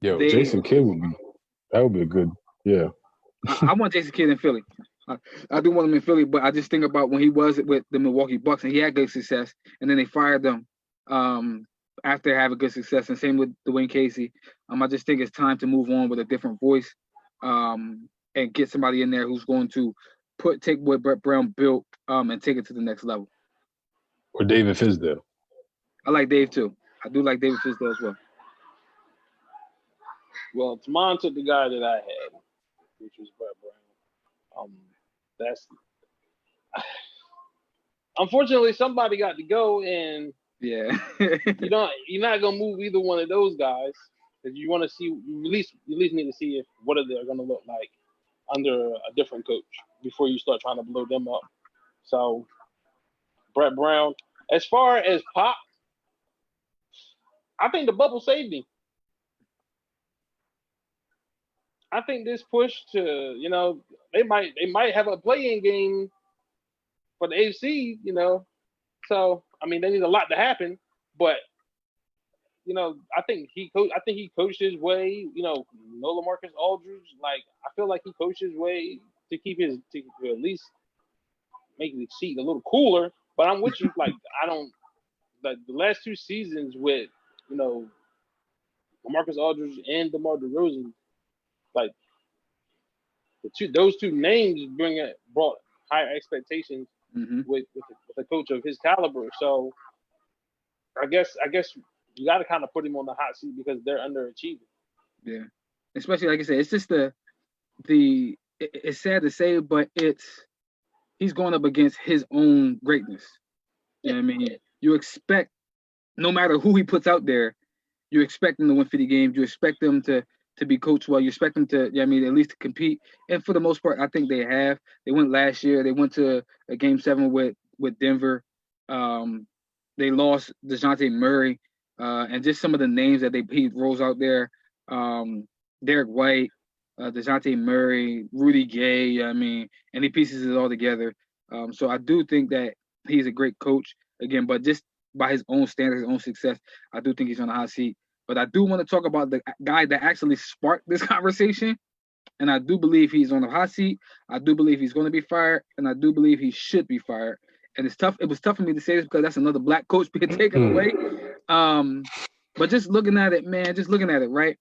[SPEAKER 3] Jason Kidd would be a good, yeah.
[SPEAKER 1] I want Jason Kidd in Philly. I do want him in Philly, but I just think about when he was with the Milwaukee Bucks and he had good success, and then they fired them after having good success. And same with Dwayne Casey. I just think it's time to move on with a different voice and get somebody in there who's going to take what Brett Brown built and take it to the next level.
[SPEAKER 3] Or David Fizdale.
[SPEAKER 1] I like Dave too. I do like David Fizdale as well.
[SPEAKER 2] Well, Tamon took the guy that I had, which was Brett Brown. That's unfortunately somebody got to go, and
[SPEAKER 1] yeah,
[SPEAKER 2] you're not gonna move either one of those guys because you want to see you at least need to see what they're gonna look like under a different coach before you start trying to blow them up. So Brett Brown, as far as Pop, I think the bubble saved him. I think this push to, they might have a play-in game for the AFC, So I mean, they need a lot to happen, but I think he coached his way. No LaMarcus Aldridge. Like I feel like he coached his way to keep to at least make the seat a little cooler. But I'm with you. Like the last 2 seasons with LaMarcus Aldridge and DeMar DeRozan. Like those two names brought higher expectations with a coach of his caliber. So I guess you got to kind of put him on the hot seat because they're underachieving.
[SPEAKER 1] Yeah, especially like I said, it's just it's sad to say, but he's going up against his own greatness. You know what I mean? You expect, no matter who he puts out there, you expect them to win 50 games. You expect them to be coached well. You expect them to, at least to compete. And for the most part, I think they have. They went last year. They went to a Game 7 with Denver. They lost DeJounte Murray. And just some of the names that he rolls out there. Derek White, DeJounte Murray, Rudy Gay, and he pieces it all together. So I do think that he's a great coach. Again, but just by his own standards, his own success, I do think he's on the hot seat. But I do want to talk about the guy that actually sparked this conversation. And I do believe he's on the hot seat. I do believe he's going to be fired. And I do believe he should be fired. And it's tough. It was tough for me to say this because that's another black coach being taken away. But just looking at it, right?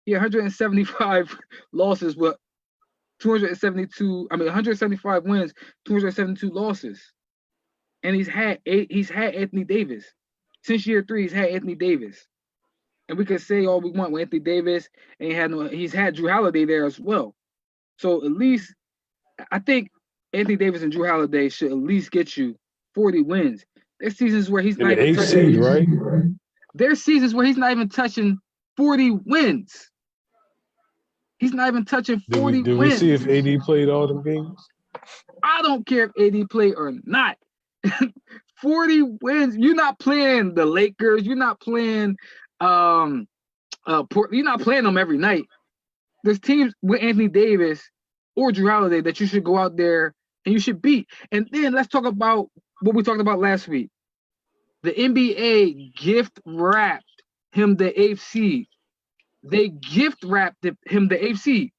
[SPEAKER 1] He had 175 losses with 175 wins, 272 losses. And he's had Anthony Davis. Since year 3, he's had Anthony Davis. And we could say all we want with Anthony Davis, and he's had Drew Holiday there as well. So at least I think Anthony Davis and Drew Holiday should at least get you 40 wins. There's seasons where he's not even touching,
[SPEAKER 3] right?
[SPEAKER 1] There's seasons where he's not even touching 40 wins. He's not even touching 40 wins.
[SPEAKER 3] Did we see if AD played all them games?
[SPEAKER 1] I don't care if AD played or not. 40 wins. You're not playing the Lakers. You're not playing you're not playing them every night. There's teams with Anthony Davis or Drew Holiday that you should go out there and you should beat. And then let's talk about what we talked about last week. The NBA gift wrapped him the eighth seed. They gift wrapped him the eighth seed.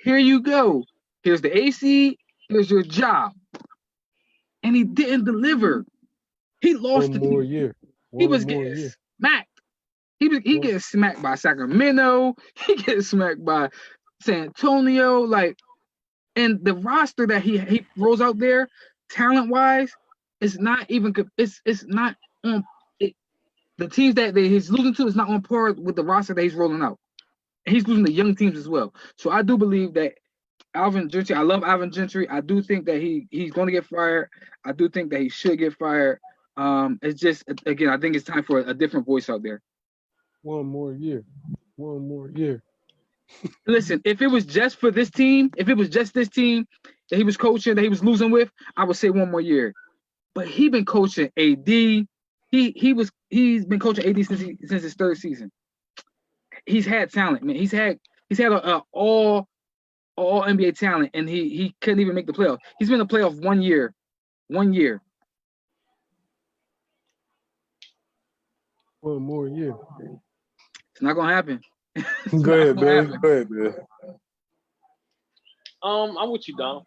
[SPEAKER 1] Here you go. Here's the eighth seed. Here's your job. And he didn't deliver. He lost
[SPEAKER 3] One more year.
[SPEAKER 1] He was getting smacked. He gets smacked by Sacramento. He gets smacked by San Antonio. Like, and the roster that he rolls out there, talent wise, it's not even. It's not on. The teams that he's losing to is not on par with the roster that he's rolling out. And he's losing to young teams as well. So I do believe that Alvin Gentry. I love Alvin Gentry. I do think that he's going to get fired. I do think that he should get fired. It's just, again, I think it's time for a different voice out there.
[SPEAKER 3] One more year.
[SPEAKER 1] Listen, if it was just for this team, if it was just this team that he was coaching, that he was losing with, I would say one more year. But he's been coaching AD. He's been coaching AD since his third season. He's had talent, man. He's had a all NBA talent, and he couldn't even make the playoffs. He's been in the playoff 1 year. 1 year.
[SPEAKER 3] One more year.
[SPEAKER 1] It's not gonna happen.
[SPEAKER 3] Go ahead, man.
[SPEAKER 2] I'm with you, Dom.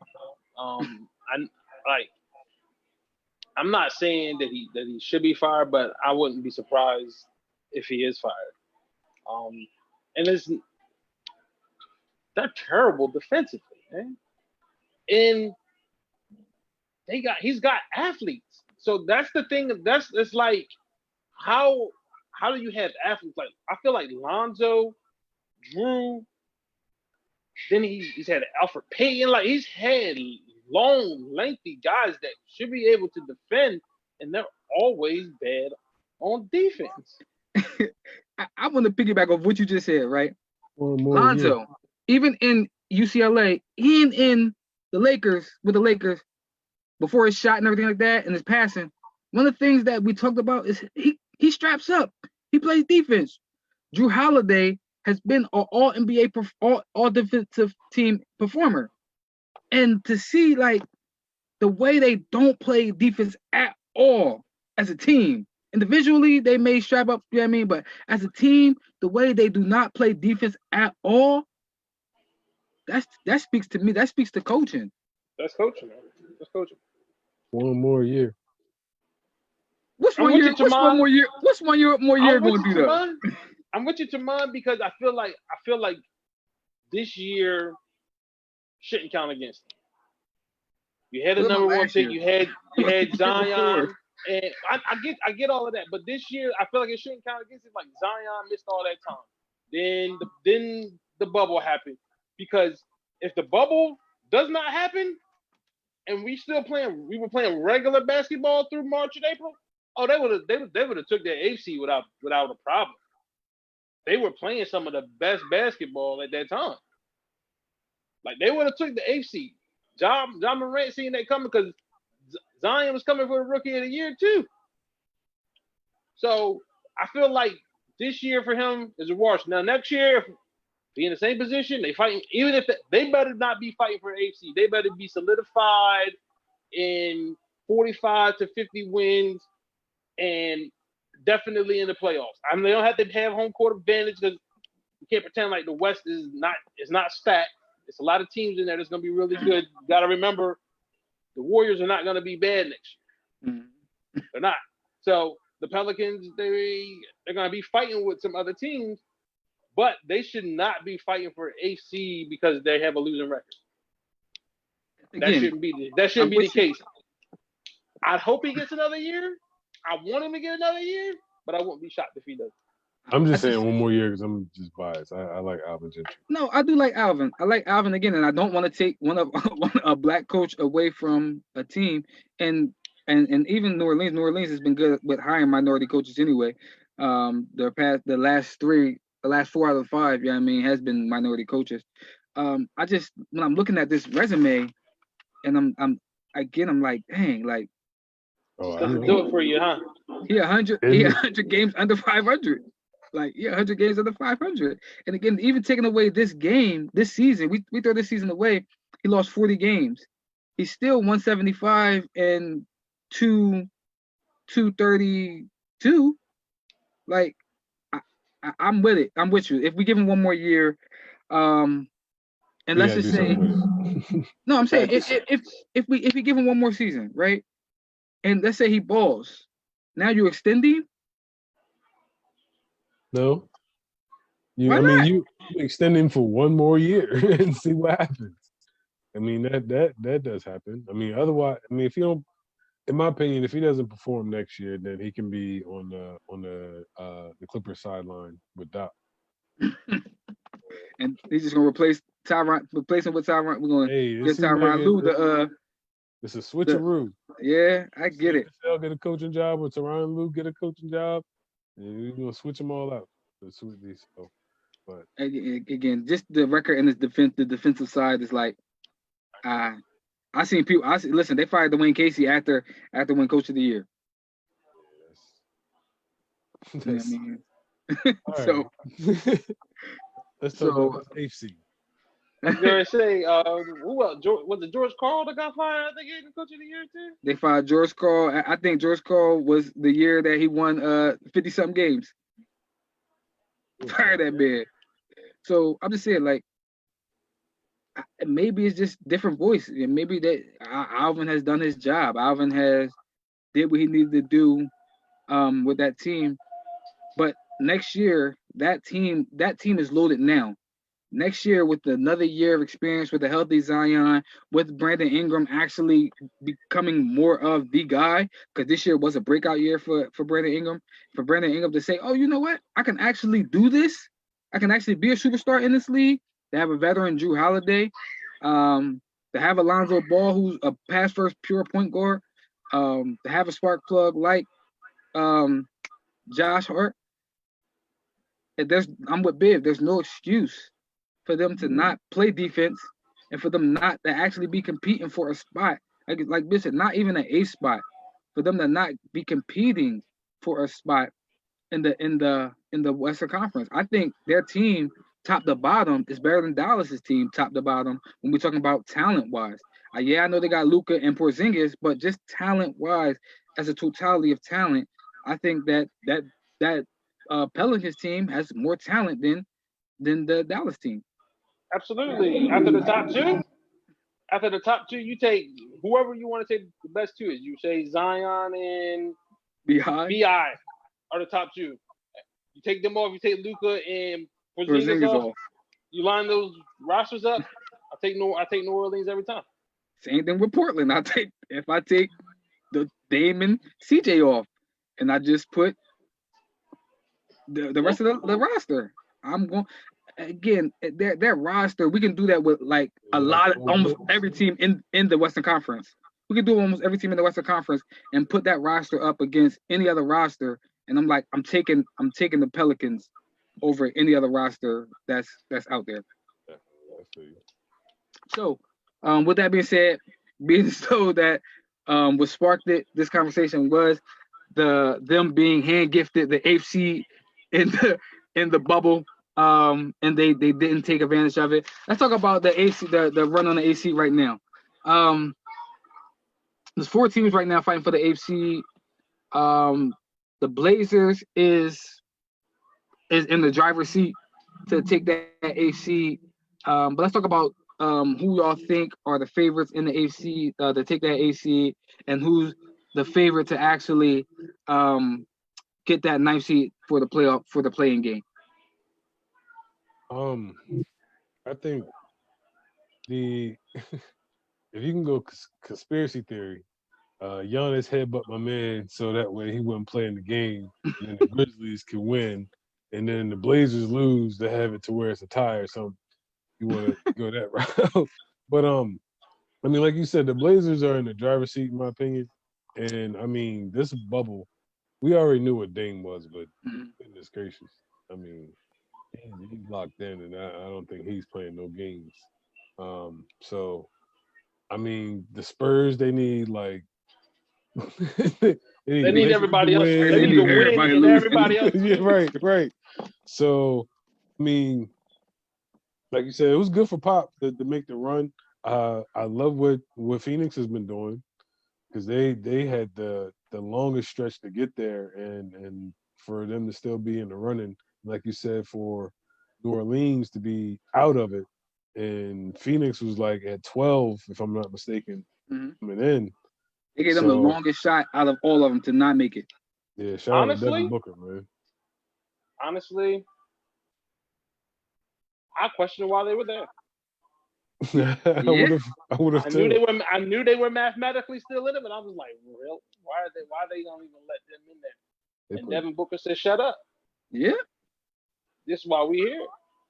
[SPEAKER 2] I'm not saying that he should be fired, but I wouldn't be surprised if he is fired. And they're terrible defensively, man. And he's got athletes. So that's the thing. It's like how do you have athletes? Like, I feel like Lonzo, Drew, then he's had Alfred Payton. Like, he's had long, lengthy guys that should be able to defend, and they're always bad on defense.
[SPEAKER 1] I want to piggyback off what you just said, right?
[SPEAKER 3] Lonzo,
[SPEAKER 1] even in UCLA, and in the Lakers, before his shot and everything like that, and his passing, one of the things that we talked about is he straps up. He plays defense. Drew Holiday has been an all NBA, all defensive team performer. And to see, like, the way they don't play defense at all as a team. Individually, they may strap up, you know what I mean? But as a team, the way they do not play defense at all, that speaks to me. That speaks to coaching.
[SPEAKER 2] That's coaching, man. That's coaching.
[SPEAKER 3] One more year.
[SPEAKER 1] What's one more year going to do though?
[SPEAKER 2] I'm with you, Tamon, because I feel like this year shouldn't count against them. You had a number one pick. You had Zion, and I get all of that. But this year, I feel like it shouldn't count against it. Like, Zion missed all that time. Then the bubble happened. Because if the bubble does not happen, and we were playing regular basketball through March and April, they would have took their AC without a problem. They were playing some of the best basketball at that time. Like, they would have took the AC. John Morant seeing that coming because Zion was coming for the Rookie of the Year too. So I feel like this year for him is a wash. Now next year, if be in the same position, they fighting. Even if they better not be fighting for AC, they better be solidified in 45 to 50 wins and definitely in the playoffs. I mean, they don't have to have home court advantage because you can't pretend like the West is not stacked. It's a lot of teams in there that's going to be really good. You got to remember, the Warriors are not going to be bad next year. Mm-hmm. They're not. So the Pelicans, they're going to be fighting with some other teams, but they should not be fighting for AC because they have a losing record. Again, that shouldn't be the case. I hope he gets another year. I want him to get another year, but I wouldn't be shocked if he does.
[SPEAKER 3] I'm just saying one more year because I'm just biased. I like Alvin Gentry.
[SPEAKER 1] No, I do like Alvin. I like Alvin again, and I don't want to take a black coach away from a team. And even New Orleans. New Orleans has been good with hiring minority coaches anyway. The last 4 out of 5, you know what I mean, has been minority coaches. When I'm looking at this resume, and I'm like, dang, like,
[SPEAKER 2] doesn't do it for you, huh?
[SPEAKER 1] He 100 games under 500. Like, 100 games under 500. And again, even taking away this season, we throw this season away, he lost 40 games. He's still 175 and 230 Two, like I'm with it. I'm with you. If we give him one more year, and
[SPEAKER 3] We
[SPEAKER 1] let's
[SPEAKER 3] gotta
[SPEAKER 1] just
[SPEAKER 3] do
[SPEAKER 1] say,
[SPEAKER 3] something with it.
[SPEAKER 1] no, I'm saying
[SPEAKER 2] Facts.
[SPEAKER 1] if we give him one more season, right? And let's say he balls, now you extend him.
[SPEAKER 3] No,
[SPEAKER 1] Why
[SPEAKER 3] I mean,
[SPEAKER 1] not?
[SPEAKER 3] you extend him for one more year and see what happens. I mean, that does happen. I mean, otherwise, I mean, if you don't, in my opinion, if he doesn't perform next year, then he can be on the Clippers sideline with Doc.
[SPEAKER 1] And he's just gonna replace him with Tyron. We're gonna
[SPEAKER 3] Hey, it
[SPEAKER 1] give
[SPEAKER 3] seems like
[SPEAKER 1] Tyron Lue
[SPEAKER 3] it's a
[SPEAKER 1] the
[SPEAKER 3] switcheroo.
[SPEAKER 1] yeah, I get
[SPEAKER 3] Sam
[SPEAKER 1] it.
[SPEAKER 3] Cassell get a coaching job, or Teron Lue get a coaching job, and we're gonna switch them all out. Let's switch these. So, but
[SPEAKER 1] Again, just the record and his the defensive side is like, uh, I seen people. Listen. They fired Dwayne Casey after win Coach of the Year.
[SPEAKER 3] that's,
[SPEAKER 1] You know what I
[SPEAKER 3] that's
[SPEAKER 1] mean?
[SPEAKER 3] all
[SPEAKER 1] So
[SPEAKER 3] right. Let's talk about
[SPEAKER 1] so
[SPEAKER 3] the AFC.
[SPEAKER 2] I was gonna say, who else? Was it George Karl that got fired? I think he coach of the year too.
[SPEAKER 1] they fired George Karl. I think George Karl was the year that he won 50 something games. Fire that man. So I'm just saying, like, maybe it's just different voice, and maybe that Alvin has done his job. Alvin has did what he needed to do with that team. But next year, that team is loaded now. Next year, with another year of experience with a healthy Zion, with Brandon Ingram actually becoming more of the guy, because this year was a breakout year for Brandon Ingram. For Brandon Ingram to say, "Oh, you know what? I can actually do this. I can actually be a superstar in this league." To have a veteran Drew Holiday, to have Alonzo Ball, who's a pass first pure point guard, to have a spark plug like um, Josh Hart. I'm with Biv. There's no excuse for them to not play defense and for them not to actually be competing for a spot. Like Biv said, not even an A spot. For them to not be competing for a spot in the Western Conference. I think their team top to bottom is better than Dallas's team top to bottom when we're talking about talent wise. Yeah, I know they got Luka and Porzingis, but just talent wise, as a totality of talent, I think that Pelicans team has more talent than the Dallas team.
[SPEAKER 2] Absolutely. After the top two, you take whoever you want to take the best two is. You say Zion and
[SPEAKER 1] Behind
[SPEAKER 2] Bi are the top two. You take them off. You take Luca and Porzingis
[SPEAKER 1] Porzingis
[SPEAKER 2] off.
[SPEAKER 1] off.
[SPEAKER 2] You line those rosters up. I take New Orleans every time.
[SPEAKER 1] Same thing with Portland. If I take the Damon CJ off, and I just put the rest of the roster. I'm going again. Their roster. We can do that with like a lot of almost every team in the Western Conference. We can do almost every team in the Western Conference and put that roster up against any other roster. And I'm taking the Pelicans over any other roster that's out there. So, with that being said, being so that what sparked this conversation was them being hand gifted the AFC in the bubble, and they didn't take advantage of it. Let's talk about the AC, the run on the AC right now. There's 4 teams right now fighting for the AFC. The Blazers is in the driver's seat to take that AFC. But let's talk about who y'all think are the favorites in the AFC to take that AC, and who's the favorite to actually get that 9th seed for the playoff for the playing game.
[SPEAKER 3] I think if you can go conspiracy theory, Giannis headbutt my man so that way he wouldn't play in the game, and then the Grizzlies can win, and then the Blazers lose to have it to where it's a tie or something. You want to go that route, but I mean, like you said, the Blazers are in the driver's seat in my opinion, and I mean this bubble, we already knew what Dame was, but goodness gracious, I mean he's locked in, and I don't think he's playing no games. So I mean the Spurs, they need like.
[SPEAKER 2] They need everybody else. They need to win and everybody else.
[SPEAKER 3] Yeah, right. So, I mean, like you said, it was good for Pop to make the run. I love what Phoenix has been doing because they had the longest stretch to get there, and for them to still be in the running, like you said, for New Orleans to be out of it, and Phoenix was like at 12, if I'm not mistaken, coming in.
[SPEAKER 1] They gave them the longest shot out of all of them to not make it.
[SPEAKER 3] Yeah, shout out to Devin Booker, man.
[SPEAKER 2] Honestly, I question why they were there.
[SPEAKER 3] I would have.
[SPEAKER 2] I knew they were mathematically still in it, but I was like, real? Why they don't even let them in there? And Devin Booker said, "Shut up."
[SPEAKER 1] Yeah.
[SPEAKER 2] This is why we here.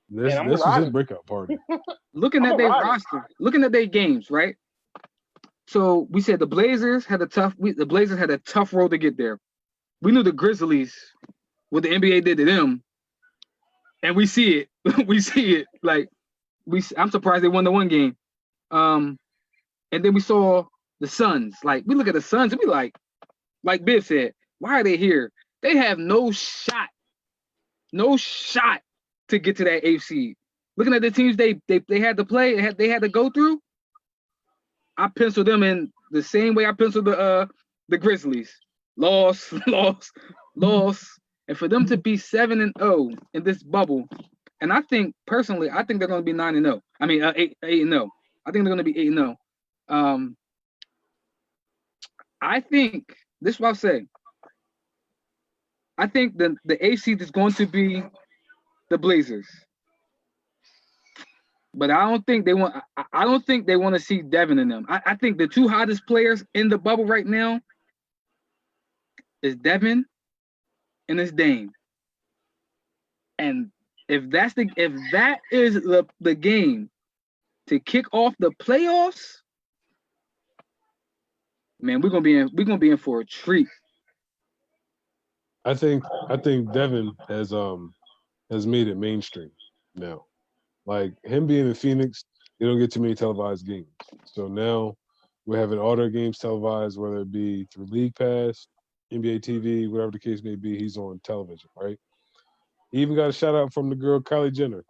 [SPEAKER 3] This was his breakout party.
[SPEAKER 1] Looking at their roster, looking at their games, right? So we said the Blazers had a tough road to get there. We knew the Grizzlies, what the NBA did to them, and we see it. we see it. Like I'm surprised they won the one game. And then we saw the Suns. Like we look at the Suns and we like Biff said, why are they here? They have no shot to get to that 8th seed. Looking at the teams they had to play, they had to go through. I penciled them in the same way I penciled the Grizzlies. Loss. And for them to be 7-0 in this bubble, and I think personally, they're going to be 9-0. I mean 8-0. I think they're going to be 8-0. I think this is what I'll say. I think the 8th seed is going to be the Blazers. But I don't think they want to see Devin in them. I think the two hottest players in the bubble right now is Devin and it's Dame. And if that is the game to kick off the playoffs, man, we're gonna be in for a treat.
[SPEAKER 3] I think Devin has made it mainstream now. Like him being in Phoenix, they don't get too many televised games. So now we're having all their games televised, whether it be through League Pass, NBA TV, whatever the case may be. He's on television, right? He even got a shout out from the girl Kylie Jenner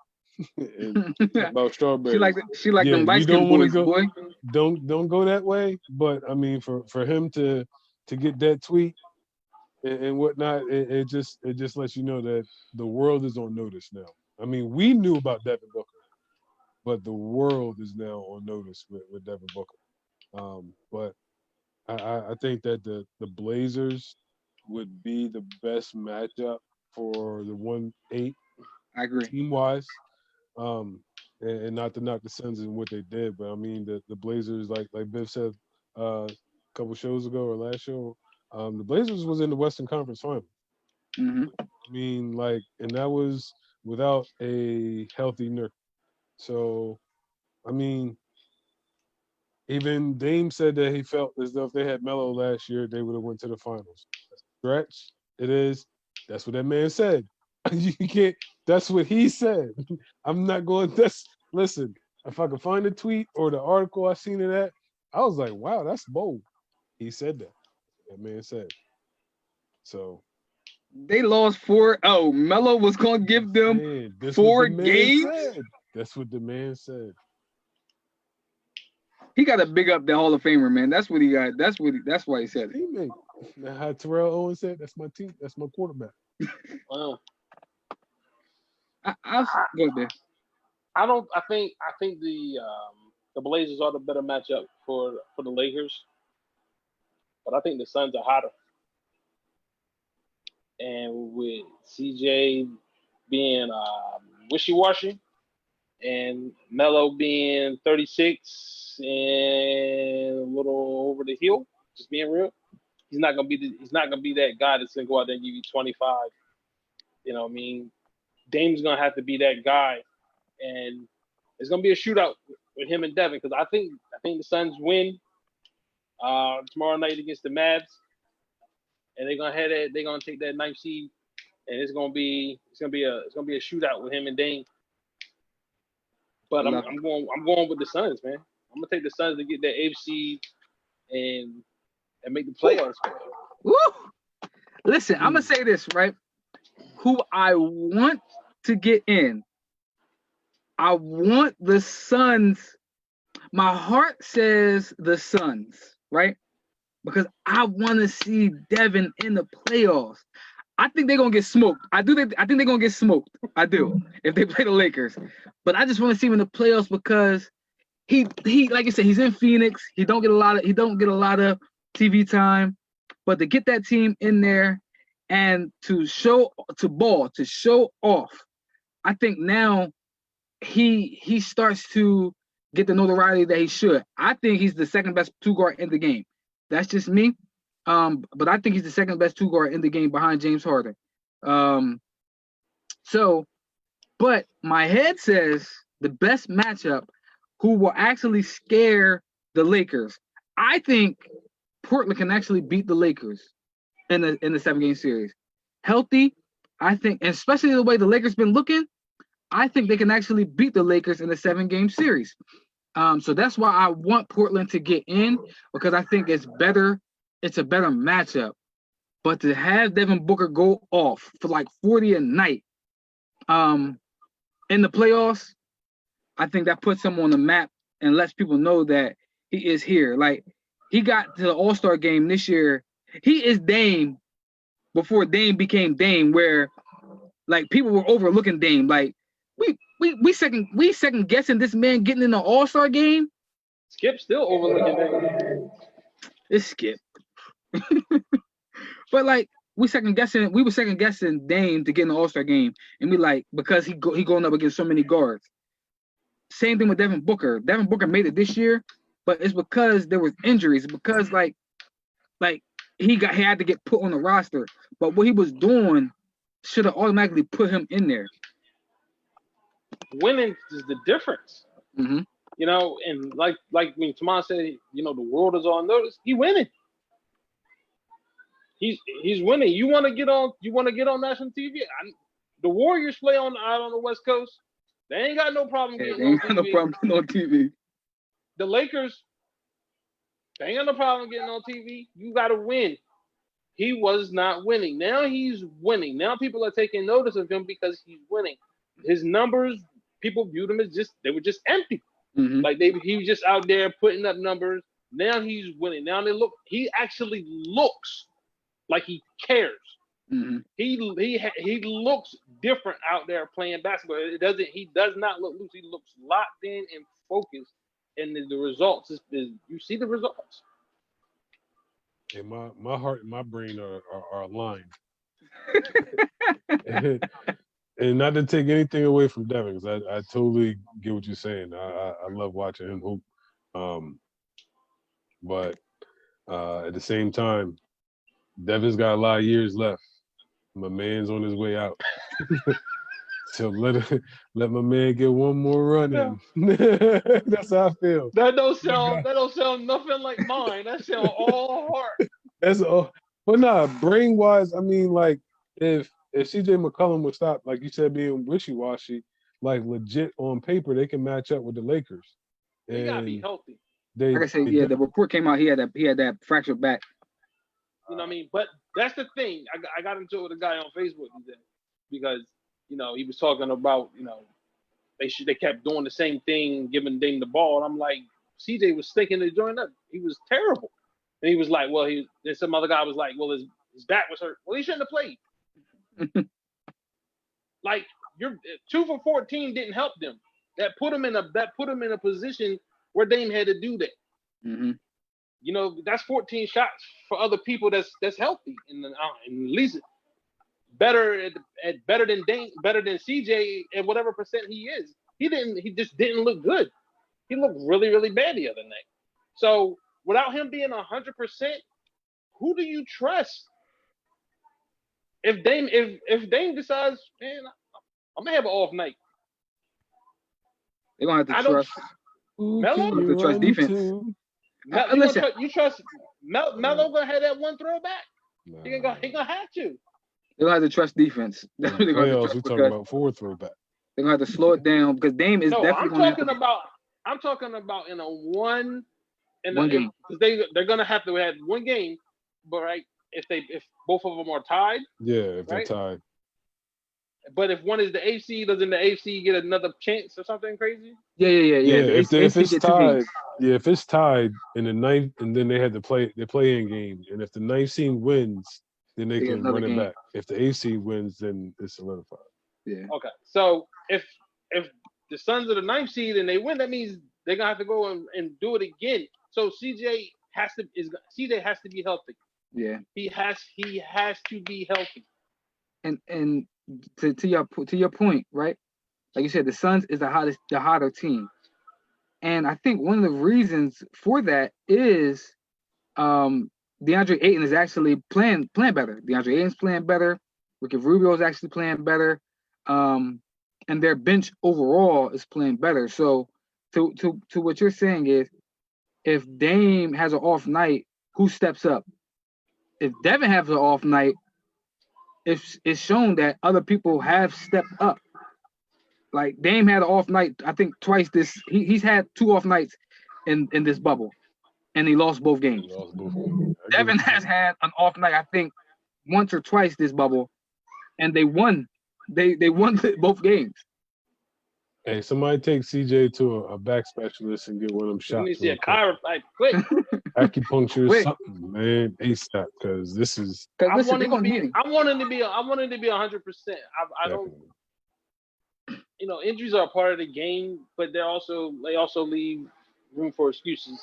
[SPEAKER 3] about strawberries.
[SPEAKER 1] She like them light skinned boys, boy.
[SPEAKER 3] Don't go that way. But I mean, for him to get that tweet and whatnot, it just lets you know that the world is on notice now. I mean, we knew about Devin Booker, but the world is now on notice with Devin Booker. But I think that the Blazers would be the best matchup for the 1-8.
[SPEAKER 1] I agree.
[SPEAKER 3] Team-wise. And not to knock the Suns and what they did, but I mean the Blazers, like Biff said a couple shows ago or last show, the Blazers was in the Western Conference Final.
[SPEAKER 1] Mm-hmm.
[SPEAKER 3] I mean, and that was without a healthy Nurkic. So, I mean, even Dame said that he felt as though if they had Melo last year, they would have went to the finals. Stretch, it is. That's what that man said. You can't. That's what he said. I'm not going. Listen. If I could find the tweet or the article I seen it at, I was like, wow, that's bold. He said that. That man said. So.
[SPEAKER 1] They lost 4-0. Melo was gonna give them 4 games.
[SPEAKER 3] That's what the man said.
[SPEAKER 1] He got to big up the Hall of Famer, man. That's what he got. That's why he said it.
[SPEAKER 3] How Terrell Owens said, "That's my team. That's my quarterback."
[SPEAKER 2] Wow.
[SPEAKER 1] I'll go there.
[SPEAKER 2] I think the Blazers are the better matchup for the Lakers, but I think the Suns are hotter. And with CJ being wishy-washy and Melo being 36 and a little over the hill, just being real, he's not gonna be that guy that's gonna go out there and give you 25. You know what I mean? Dame's gonna have to be that guy, and it's gonna be a shootout with him and Devin because I think the Suns win tomorrow night against the Mavs. And they're gonna take that 9th seed, and it's gonna be a shootout with him and Dame. But I'm going with the Suns, man. I'm gonna take the Suns to get that 8th seed and make the playoffs.
[SPEAKER 1] Woo! Listen, I'm gonna say this, right? Who I want to get in, I want the Suns. My heart says the Suns, right? because I want to see Devin in the playoffs. I think they're gonna get smoked. I think they're gonna get smoked. I do if they play the Lakers. But I just want to see him in the playoffs because he like I said, he's in Phoenix. He don't get a lot of TV time. But to get that team in there and to show off, I think now he starts to get the notoriety that he should. I think he's the second best two guard in the game. That's just me. But I think he's the second best two guard in the game behind James Harden. But my head says the best matchup who will actually scare the Lakers. I think Portland can actually beat the Lakers in the 7-game series. Healthy, I think, and especially the way the Lakers been looking, I think they can actually beat the Lakers in the 7-game series. So that's why I want Portland to get in because I think it's better. It's a better matchup. But to have Devin Booker go off for like 40 a night in the playoffs, I think that puts him on the map and lets people know that he is here. Like, he got to the All-Star game this year. He is Dame before Dame became Dame, where like people were overlooking Dame. Like, we second guessing this man getting in the All-Star game.
[SPEAKER 2] Skip still overlooking Dame.
[SPEAKER 1] It's Skip. But like we were second guessing Dame to get in the All-Star game, and we like because he going up against so many guards. Same thing with Devin Booker. Devin Booker made it this year, but it's because there was injuries. Because like he had to get put on the roster, but what he was doing should have automatically put him in there.
[SPEAKER 2] Winning is the difference.
[SPEAKER 1] Mm-hmm.
[SPEAKER 2] You know, and like when Tomas said, you know, the world is on notice. He winning. He's winning. You want to get on national TV? The Warriors play out on the West Coast. They ain't got no problem getting on TV.
[SPEAKER 1] No problem getting on TV.
[SPEAKER 2] The Lakers, they ain't got no problem getting on TV. You got to win. He was not winning. Now he's winning. Now people are taking notice of him because he's winning. His numbers, people viewed him as they were just empty.
[SPEAKER 1] Mm-hmm.
[SPEAKER 2] Like he was just out there putting up numbers. Now he's winning. Now he actually looks like he cares.
[SPEAKER 1] Mm-hmm.
[SPEAKER 2] He looks different out there playing basketball. He does not look loose. He looks locked in and focused. And the results is you see the results.
[SPEAKER 3] And my heart and my brain are aligned. And not to take anything away from Devin, because I totally get what you're saying. I love watching him hoop. But at the same time, Devin's got a lot of years left. My man's on his way out. So let my man get one more run in. That's how I feel.
[SPEAKER 2] That don't sound nothing like mine. That sound all heart.
[SPEAKER 3] That's all. Well, nah, brain wise, I mean, like if CJ McCollum would stop, like you said, being wishy-washy, like legit on paper, they can match up with the Lakers.
[SPEAKER 2] They gotta be healthy.
[SPEAKER 1] Like I said, the report came out. He had that fractured back.
[SPEAKER 2] You know what I mean? But that's the thing. I got into it with a guy on Facebook today because, you know, he was talking about, you know, they kept doing the same thing, giving Dame the ball. And I'm like, CJ was stinking to join up. He was terrible. And he was like, well, then some other guy was like, well, his back was hurt. Well, he shouldn't have played. Like, your 2 for 14 didn't help them. That put him in a position where Dame had to do that.
[SPEAKER 1] Mm-hmm.
[SPEAKER 2] You know, that's 14 shots for other people that's healthy, and at least better than Dame, better than CJ at whatever percent he is. He just didn't look good. He looked really, really bad the other night. So without him being 100%, who do you trust? If Dame decides, man, I'm gonna have an off night,
[SPEAKER 1] they're gonna have to trust
[SPEAKER 2] Melo.
[SPEAKER 1] To trust defense.
[SPEAKER 2] You trust Melo gonna have that one throwback?
[SPEAKER 3] Nah.
[SPEAKER 2] He gonna have to.
[SPEAKER 1] They're gonna have to trust defense. That's what they're gonna have to trust.
[SPEAKER 3] We're talking about 4 throwback.
[SPEAKER 1] They're gonna have to slow it down because Dame is definitely
[SPEAKER 2] I'm talking about in a one
[SPEAKER 1] game.
[SPEAKER 2] Because they're gonna have to have one game, but right if both of them are tied.
[SPEAKER 3] Yeah, if
[SPEAKER 2] right?
[SPEAKER 3] they're tied.
[SPEAKER 2] But if one is the AC, doesn't the AC get another chance or something crazy?
[SPEAKER 1] Yeah.
[SPEAKER 3] If
[SPEAKER 1] The AC
[SPEAKER 3] it's
[SPEAKER 1] get 2
[SPEAKER 3] tied,
[SPEAKER 1] games.
[SPEAKER 3] if it's tied in the ninth, and then they had to play the play-in game, and if the ninth seed wins, then they
[SPEAKER 1] They get
[SPEAKER 3] can
[SPEAKER 1] another
[SPEAKER 3] run it
[SPEAKER 1] game.
[SPEAKER 3] back. If the AC wins, then it's solidified.
[SPEAKER 1] Yeah.
[SPEAKER 2] Okay, so if the Suns are the ninth seed and they win, that means they're gonna have to go and do it again. So CJ has to be healthy.
[SPEAKER 1] Yeah.
[SPEAKER 2] He has to be healthy.
[SPEAKER 1] And to your point, right? Like you said, the Suns is the hotter team. And I think one of the reasons for that is DeAndre Ayton is actually playing better. DeAndre Ayton's playing better. Ricky Rubio is actually playing better. And their bench overall is playing better. So to what you're saying is, if Dame has an off night, who steps up? If Devin has an off night, it's shown that other people have stepped up. Like Dame had an off night, I think twice this. He's had 2 off nights in this bubble, and he lost both games. Devin has had an off night, I think, once or twice this bubble, and they won. They won both games.
[SPEAKER 3] Hey, somebody take CJ to a back specialist and get one of them
[SPEAKER 2] You
[SPEAKER 3] shots.
[SPEAKER 2] need to see a
[SPEAKER 3] real quick.
[SPEAKER 2] chiropractor quick.
[SPEAKER 3] Acupuncture or
[SPEAKER 1] Quick.
[SPEAKER 3] something, man, ASAP, because this is
[SPEAKER 2] I
[SPEAKER 1] Listen,
[SPEAKER 2] want
[SPEAKER 1] they're
[SPEAKER 2] him
[SPEAKER 1] gonna
[SPEAKER 2] to
[SPEAKER 1] need
[SPEAKER 2] be.
[SPEAKER 1] him.
[SPEAKER 2] I want him to be 100%. I don't.
[SPEAKER 3] definitely.
[SPEAKER 2] Injuries are a part of the game, but they also leave room for excuses.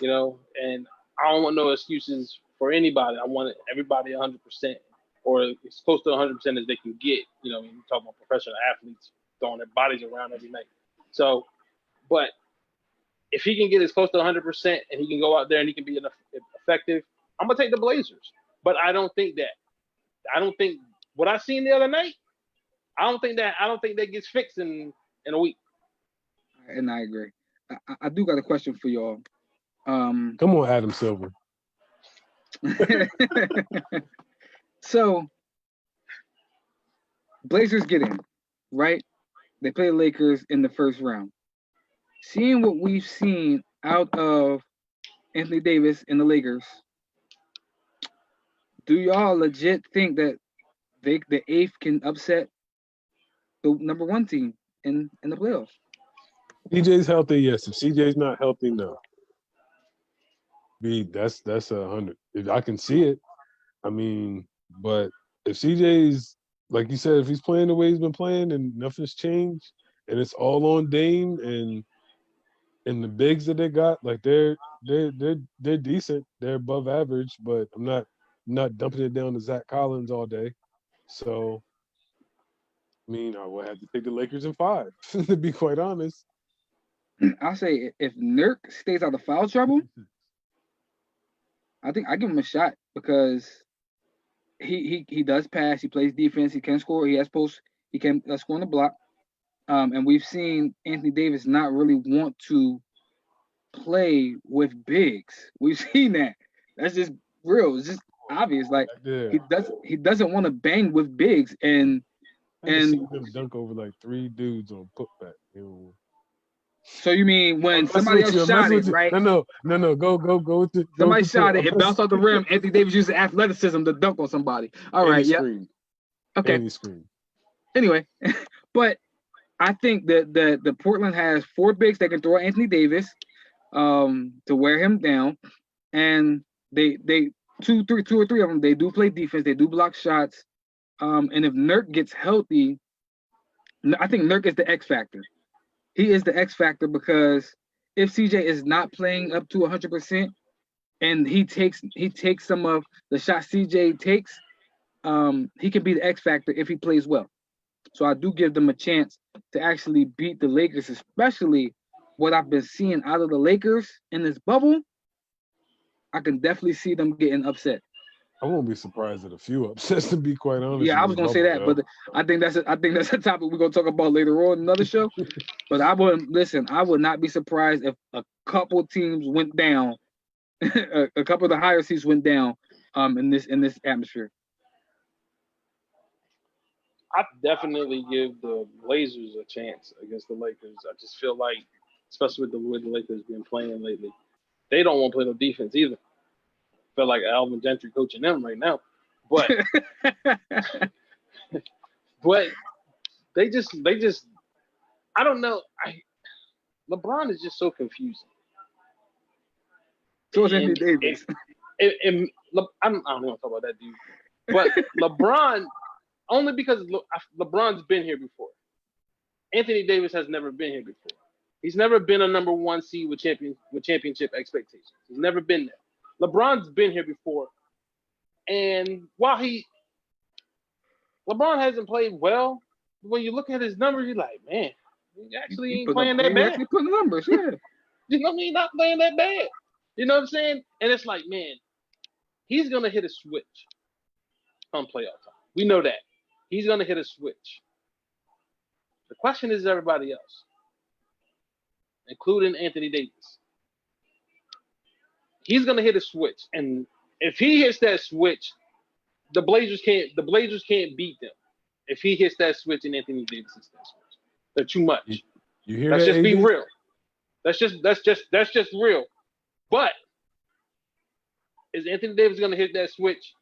[SPEAKER 2] And I don't want no excuses for anybody. I want everybody 100%, or as close to 100% as they can get. You talk about professional athletes throwing their bodies around every night. So, but if he can get as close to 100% and he can go out there and he can be effective, I'm gonna take the Blazers. But I don't think what I seen the other night. I don't think that gets fixed in a week.
[SPEAKER 1] And I agree. I do got a question for y'all.
[SPEAKER 3] Come on, Adam Silver.
[SPEAKER 1] So Blazers get in, right? They play the Lakers in the first round. Seeing what we've seen out of Anthony Davis and the Lakers, do y'all legit think that the 8th can upset the number 1 team in the playoffs?
[SPEAKER 3] CJ's healthy, yes. If CJ's not healthy, no. That's 100. If I can see it, I mean, but if CJ's, like you said, if he's playing the way he's been playing and nothing's changed, and it's all on Dame and the bigs that they got, like they're decent, they're above average, but I'm not dumping it down to Zach Collins all day. So, I mean, I would have to take the Lakers in 5, to be quite honest.
[SPEAKER 1] I'll say if Nurk stays out of foul trouble, I think I give him a shot because he does pass, he plays defense, he can score, he has posts, he can score on the block. And we've seen Anthony Davis not really want to play with bigs. We've seen that. That's just real. It's just obvious. Like he doesn't want to bang with bigs, and
[SPEAKER 3] seen him dunk over like 3 dudes on putback.
[SPEAKER 1] So you mean when somebody else shot it, right?
[SPEAKER 3] No. Go to
[SPEAKER 1] somebody shot it, it bounced off the rim. Anthony Davis used athleticism to dunk on somebody. All right, yeah. Okay.
[SPEAKER 3] And he screamed.
[SPEAKER 1] Anyway, but I think that the Portland has 4 bigs that can throw Anthony Davis to wear him down, and they 2 or 3 of them, they do play defense, they do block shots. And if Nurk gets healthy, I think Nurk is the X factor. He is the X factor because if CJ is not playing up to 100% and he takes some of the shots CJ takes, he can be the X factor if he plays well. So I do give them a chance to actually beat the Lakers, especially what I've been seeing out of the Lakers in this bubble. I can definitely see them getting upset.
[SPEAKER 3] I won't be surprised at a few upsets, to be quite honest.
[SPEAKER 1] Yeah, I was gonna say that, but I think that's a topic we're gonna talk about later on in another show. But I would not be surprised if a couple teams went down, a couple of the higher seeds went down, in this atmosphere.
[SPEAKER 2] I definitely give the Blazers a chance against the Lakers. I just feel like, especially with the way the Lakers been playing lately, they don't want to play no defense either. Feel like Alvin Gentry coaching them right now, but But they just I don't know. LeBron is just so confusing.
[SPEAKER 1] So is Anthony
[SPEAKER 2] And
[SPEAKER 1] Davis.
[SPEAKER 2] I don't want to talk about that dude. But LeBron, only because LeBron's been here before. Anthony Davis has never been here before. He's never been a number one seed with championship expectations. He's never been there. LeBron's been here before. And while LeBron hasn't played well, when you look at his numbers, you're like, man, he actually ain't playing that bad.
[SPEAKER 1] Actually putting numbers, yeah.
[SPEAKER 2] You know what I mean? Not playing that bad. You know what I'm saying? And it's like, man, he's going to hit a switch on playoff time. We know that. He's going to hit a switch. The question is everybody else, including Anthony Davis. He's going to hit a switch. And if he hits that switch, the Blazers can't beat them. If he hits that switch and Anthony Davis hits that switch. They're too much.
[SPEAKER 3] You hear
[SPEAKER 2] Let's
[SPEAKER 3] that?
[SPEAKER 2] just be
[SPEAKER 3] AD?
[SPEAKER 2] real. That's just real. But is Anthony Davis going to hit that switch?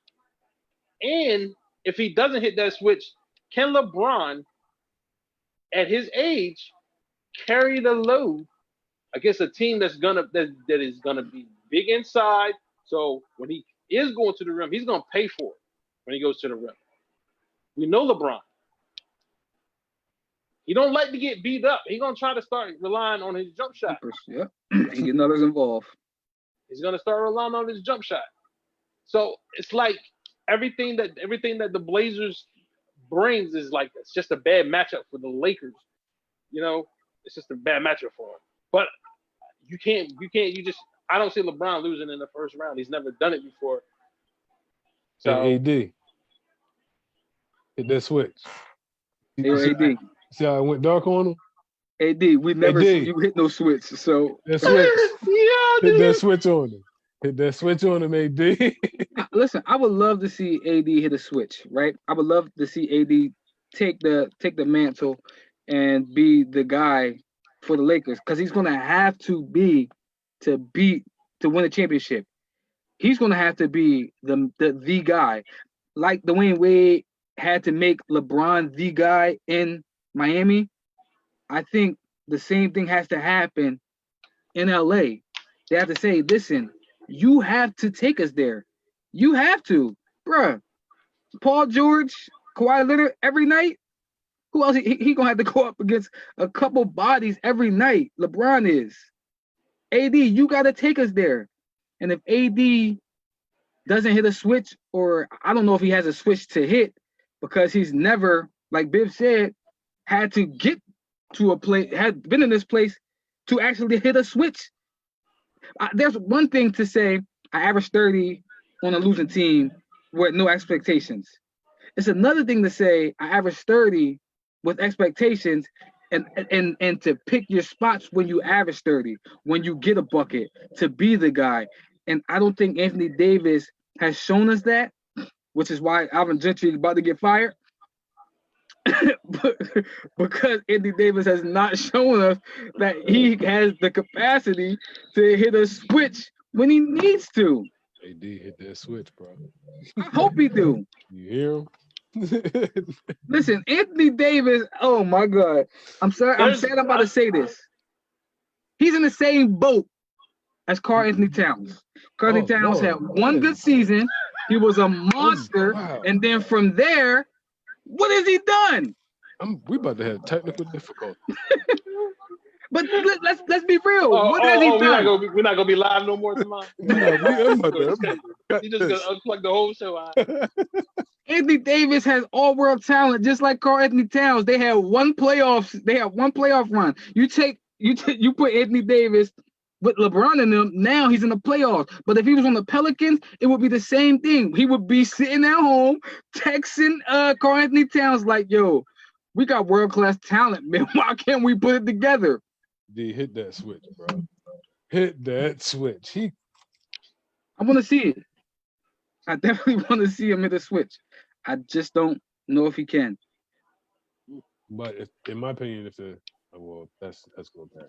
[SPEAKER 2] And if he doesn't hit that switch, can LeBron, at his age, carry the load against a team that is gonna be big inside? So when he is going to the rim, he's gonna pay for it when he goes to the rim. We know LeBron. He don't like to get beat up. He's gonna try to start relying on his jump shot.
[SPEAKER 1] Yeah, and getting others involved.
[SPEAKER 2] He's gonna start relying on his jump shot. So it's like everything that the Blazers brings is like it's just a bad matchup for the Lakers. You know, it's just a bad matchup for him. But you just I don't see LeBron losing in the first round. He's never done it before. So
[SPEAKER 3] Hey, AD. Hit that switch.
[SPEAKER 1] Hey, AD.
[SPEAKER 3] See how I went dark on him?
[SPEAKER 1] AD, we never see you hit no switch. So
[SPEAKER 3] that switch.
[SPEAKER 2] Yeah,
[SPEAKER 3] hit that switch on him. Hit that switch on him, AD.
[SPEAKER 1] Listen, I would love to see AD hit a switch, right? I would love to see AD take the mantle and be the guy for the Lakers because he's gonna have to be to win a championship. He's gonna have to be the guy, like Dwayne Wade had to make LeBron the guy in Miami. I think the same thing has to happen in LA. They have to say, listen, you have to take us there. You have to, bruh. Paul George, Kawhi Leonard every night. Who else? He gonna have to go up against a couple bodies every night. LeBron is. AD, you gotta take us there. And if AD doesn't hit a switch, or I don't know if he has a switch to hit, because he's never, like Biv said, had to get to a place, had been in this place to actually hit a switch. There's one thing to say, I averaged 30 on a losing team with no expectations. It's another thing to say, I averaged 30 with expectations and to pick your spots when you average 30, when you get a bucket, to be the guy. And I don't think Anthony Davis has shown us that, which is why Alvin Gentry is about to get fired. Because Anthony Davis has not shown us that he has the capacity to hit a switch when he needs to.
[SPEAKER 3] AD hit that switch, bro.
[SPEAKER 1] I hope he do.
[SPEAKER 3] You hear him?
[SPEAKER 1] Listen, Anthony Davis, oh my God. I'm sorry, I'm sad I'm about to say this. He's in the same boat as Karl Anthony Towns. Karl Anthony Towns had one good season. He was a monster.
[SPEAKER 3] Wow.
[SPEAKER 1] And then from there, what has he done?
[SPEAKER 3] We about to have technical difficulty.
[SPEAKER 1] But let's be real. What has he done?
[SPEAKER 2] We're not gonna be live no more tomorrow.
[SPEAKER 3] I'm about
[SPEAKER 2] You just gonna unplug the whole show out.
[SPEAKER 1] Anthony Davis has all-world talent, just like Karl Anthony Towns. They had one playoff run. You put Anthony Davis with LeBron in them. Now he's in the playoffs. But if he was on the Pelicans, it would be the same thing. He would be sitting at home texting Karl Anthony Towns like, "Yo, we got world-class talent, man. Why can't we put it together?"
[SPEAKER 3] D, hit that switch, bro. Hit that switch.
[SPEAKER 1] I want to see it. I definitely want to see him hit a switch. I just don't know if he can.
[SPEAKER 3] But in my opinion, that's going bad.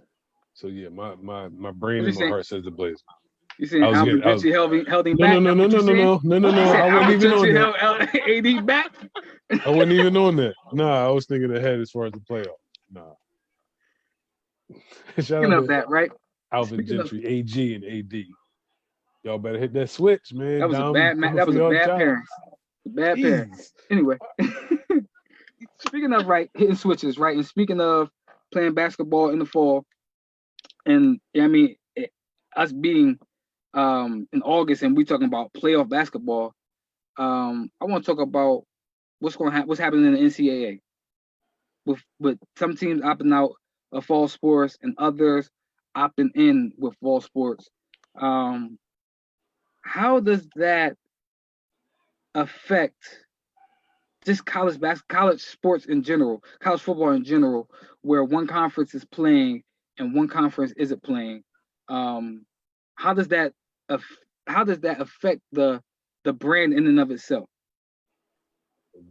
[SPEAKER 3] So yeah, my brain and my heart says the Blazers.
[SPEAKER 1] You saying Alvin Gentry held him back?
[SPEAKER 3] No. I wasn't even on that.
[SPEAKER 1] Held AD back.
[SPEAKER 3] I wasn't even on that. Nah, I was thinking ahead as far as the playoff. Nah.
[SPEAKER 1] Speaking of that, right?
[SPEAKER 3] Alvin Gentry, AG and AD. Y'all better hit that switch, man.
[SPEAKER 1] That was a bad parent. Bad parent. Anyway. Speaking of hitting switches, right? And speaking of playing basketball in the fall, and us being in August and we talking about playoff basketball, I want to talk about what's happening in the NCAA with some teams opting out of fall sports and others opting in with fall sports. How does that affect just college sports in general, college football in general, where one conference is playing and one conference isn't playing? How does that affect the brand in and of itself?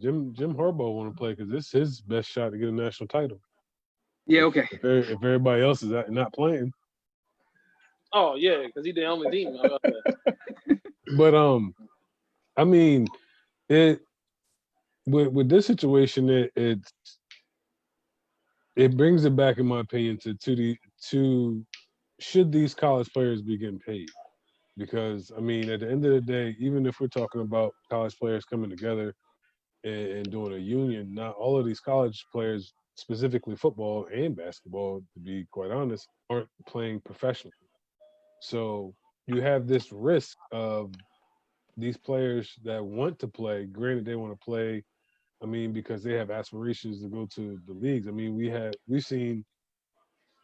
[SPEAKER 3] Jim Harbaugh want to play because this is his best shot to get a national title.
[SPEAKER 1] Yeah, okay.
[SPEAKER 3] If everybody else is not playing.
[SPEAKER 2] Oh yeah, because he's the only team.
[SPEAKER 3] But I mean, with this situation, it brings it back, in my opinion, to should these college players be getting paid? Because I mean, at the end of the day, even if we're talking about college players coming together and doing a union, not all of these college players, specifically football and basketball, to be quite honest, aren't playing professionally. So you have this risk of these players that want to play. Granted, they want to play, I mean, because they have aspirations to go to the leagues. I mean, we've seen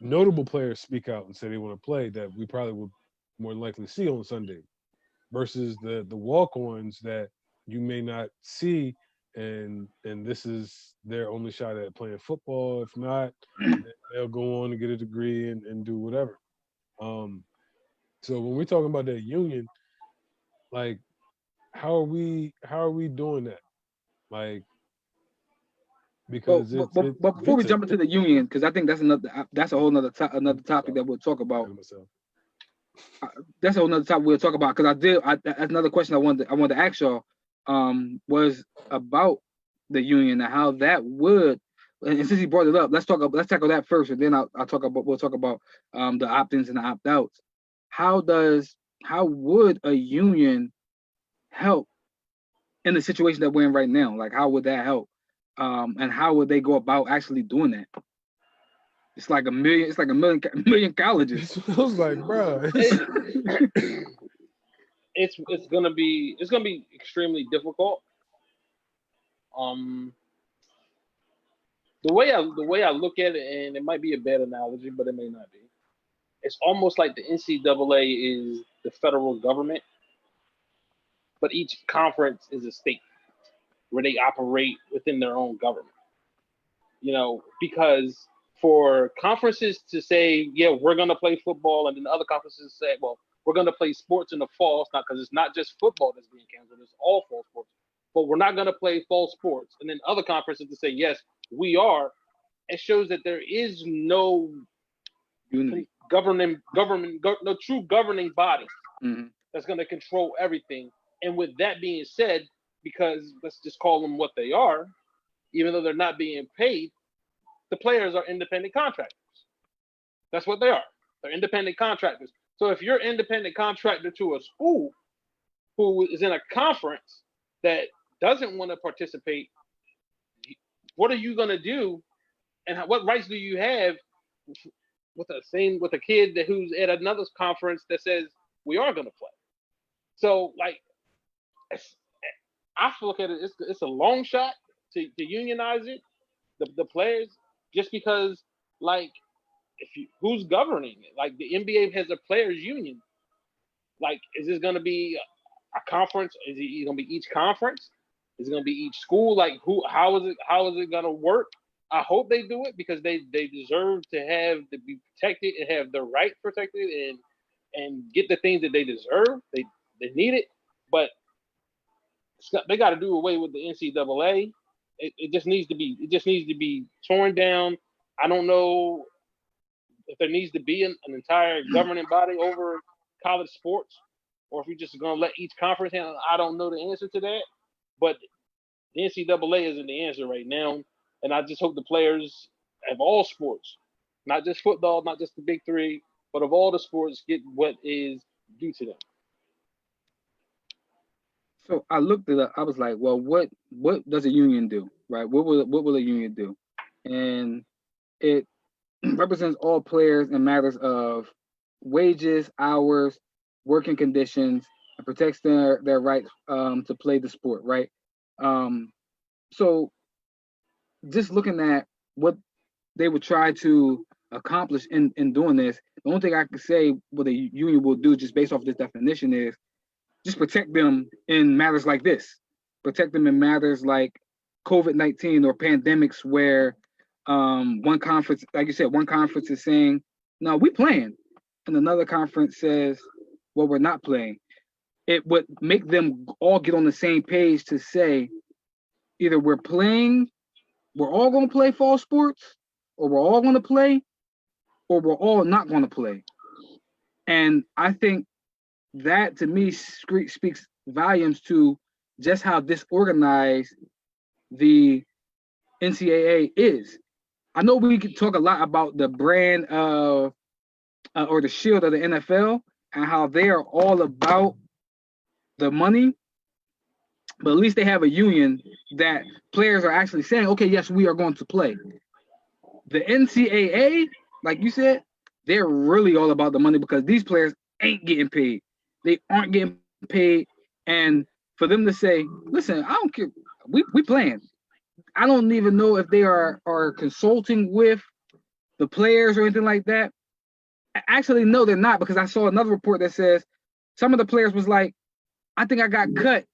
[SPEAKER 3] notable players speak out and say they want to play that we probably would more than likely see on Sunday, versus the walk-ons that you may not see, and this is their only shot at playing football. If not, they'll go on and get a degree and do whatever. So when we're talking about that union, like, how are we doing that? Like, because
[SPEAKER 1] but before we jump into the union, because I think that's a whole nother topic that we'll talk about. That's a whole nother topic we'll talk about, because that's another question I wanted to ask y'all, was about the union and how that would. And since he brought it up, let's tackle that first, and then we'll talk about the opt-ins and the opt-outs. How would a union help in the situation that we're in right now? Like, how would that help? And how would they go about actually doing that? It's like a million colleges.
[SPEAKER 3] I was like, bro,
[SPEAKER 2] it's gonna be extremely difficult. The way I look at it, and it might be a bad analogy, but it may not be. It's almost like the NCAA is the federal government, but each conference is a state where they operate within their own government. Because for conferences to say, yeah, we're going to play football, and then other conferences say, well, we're going to play sports in the fall. It's not, because it's not just football that's being canceled, it's all fall sports. But we're not going to play fall sports. And then other conferences to say, yes, we are. It shows that there is no unity, no true governing body that's going to control everything. And with that being said, because let's just call them what they are, even though they're not being paid, the players are independent contractors. That's what they are. They're independent contractors. So if you're an independent contractor to a school who is in a conference that doesn't want to participate, what are you going to do? And what rights do you have with a kid who's at another conference that says we are going to play? So, like, I look at it, it's a long shot to unionize it, the players, just because, like, who's governing it? Like, the NBA has a players union. Like, is this going to be a conference? Is it going to be each conference? Is it going to be each school? Like, how is it going to work? I hope they do it, because they deserve to be protected and have their rights protected and get the things that they deserve. They need it, but they got to do away with the NCAA. It just needs to be torn down. I don't know if there needs to be an entire governing body over college sports, or if you're just gonna let each conference handle. I don't know the answer to that, but the NCAA isn't the answer right now, and I just hope the players of all sports, not just football, not just the big three, but of all the sports, get what is due to them.
[SPEAKER 1] So I looked it up. I was like, well, what does a union do, right? What will a union do? And it represents all players in matters of wages, hours, working conditions, and protects their rights to play the sport, right? Um, so just looking at what they would try to accomplish in doing this, the only thing I could say what a union will do, just based off this definition, is just protect them in matters like this. Protect them in matters like COVID-19 or pandemics where one conference, like you said, one conference is saying, no, we playing. And another conference says, well, we're not playing. It would make them all get on the same page to say, either we're playing, we're all going to play fall sports, or we're all going to play, or we're all not going to play. And I think that to me speaks volumes to just how disorganized the NCAA is. I know we could talk a lot about the brand of or the shield of the NFL and how they are all about the money, but at least they have a union that players are actually saying, okay, yes, we are going to play. The NCAA, like you said, they're really all about the money because these players ain't getting paid. They aren't getting paid. And for them to say, listen, I don't care, we playing. I don't even know if they are consulting with the players or anything like that. Actually, no, they're not, because I saw another report that says some of the players was like, I think I got cut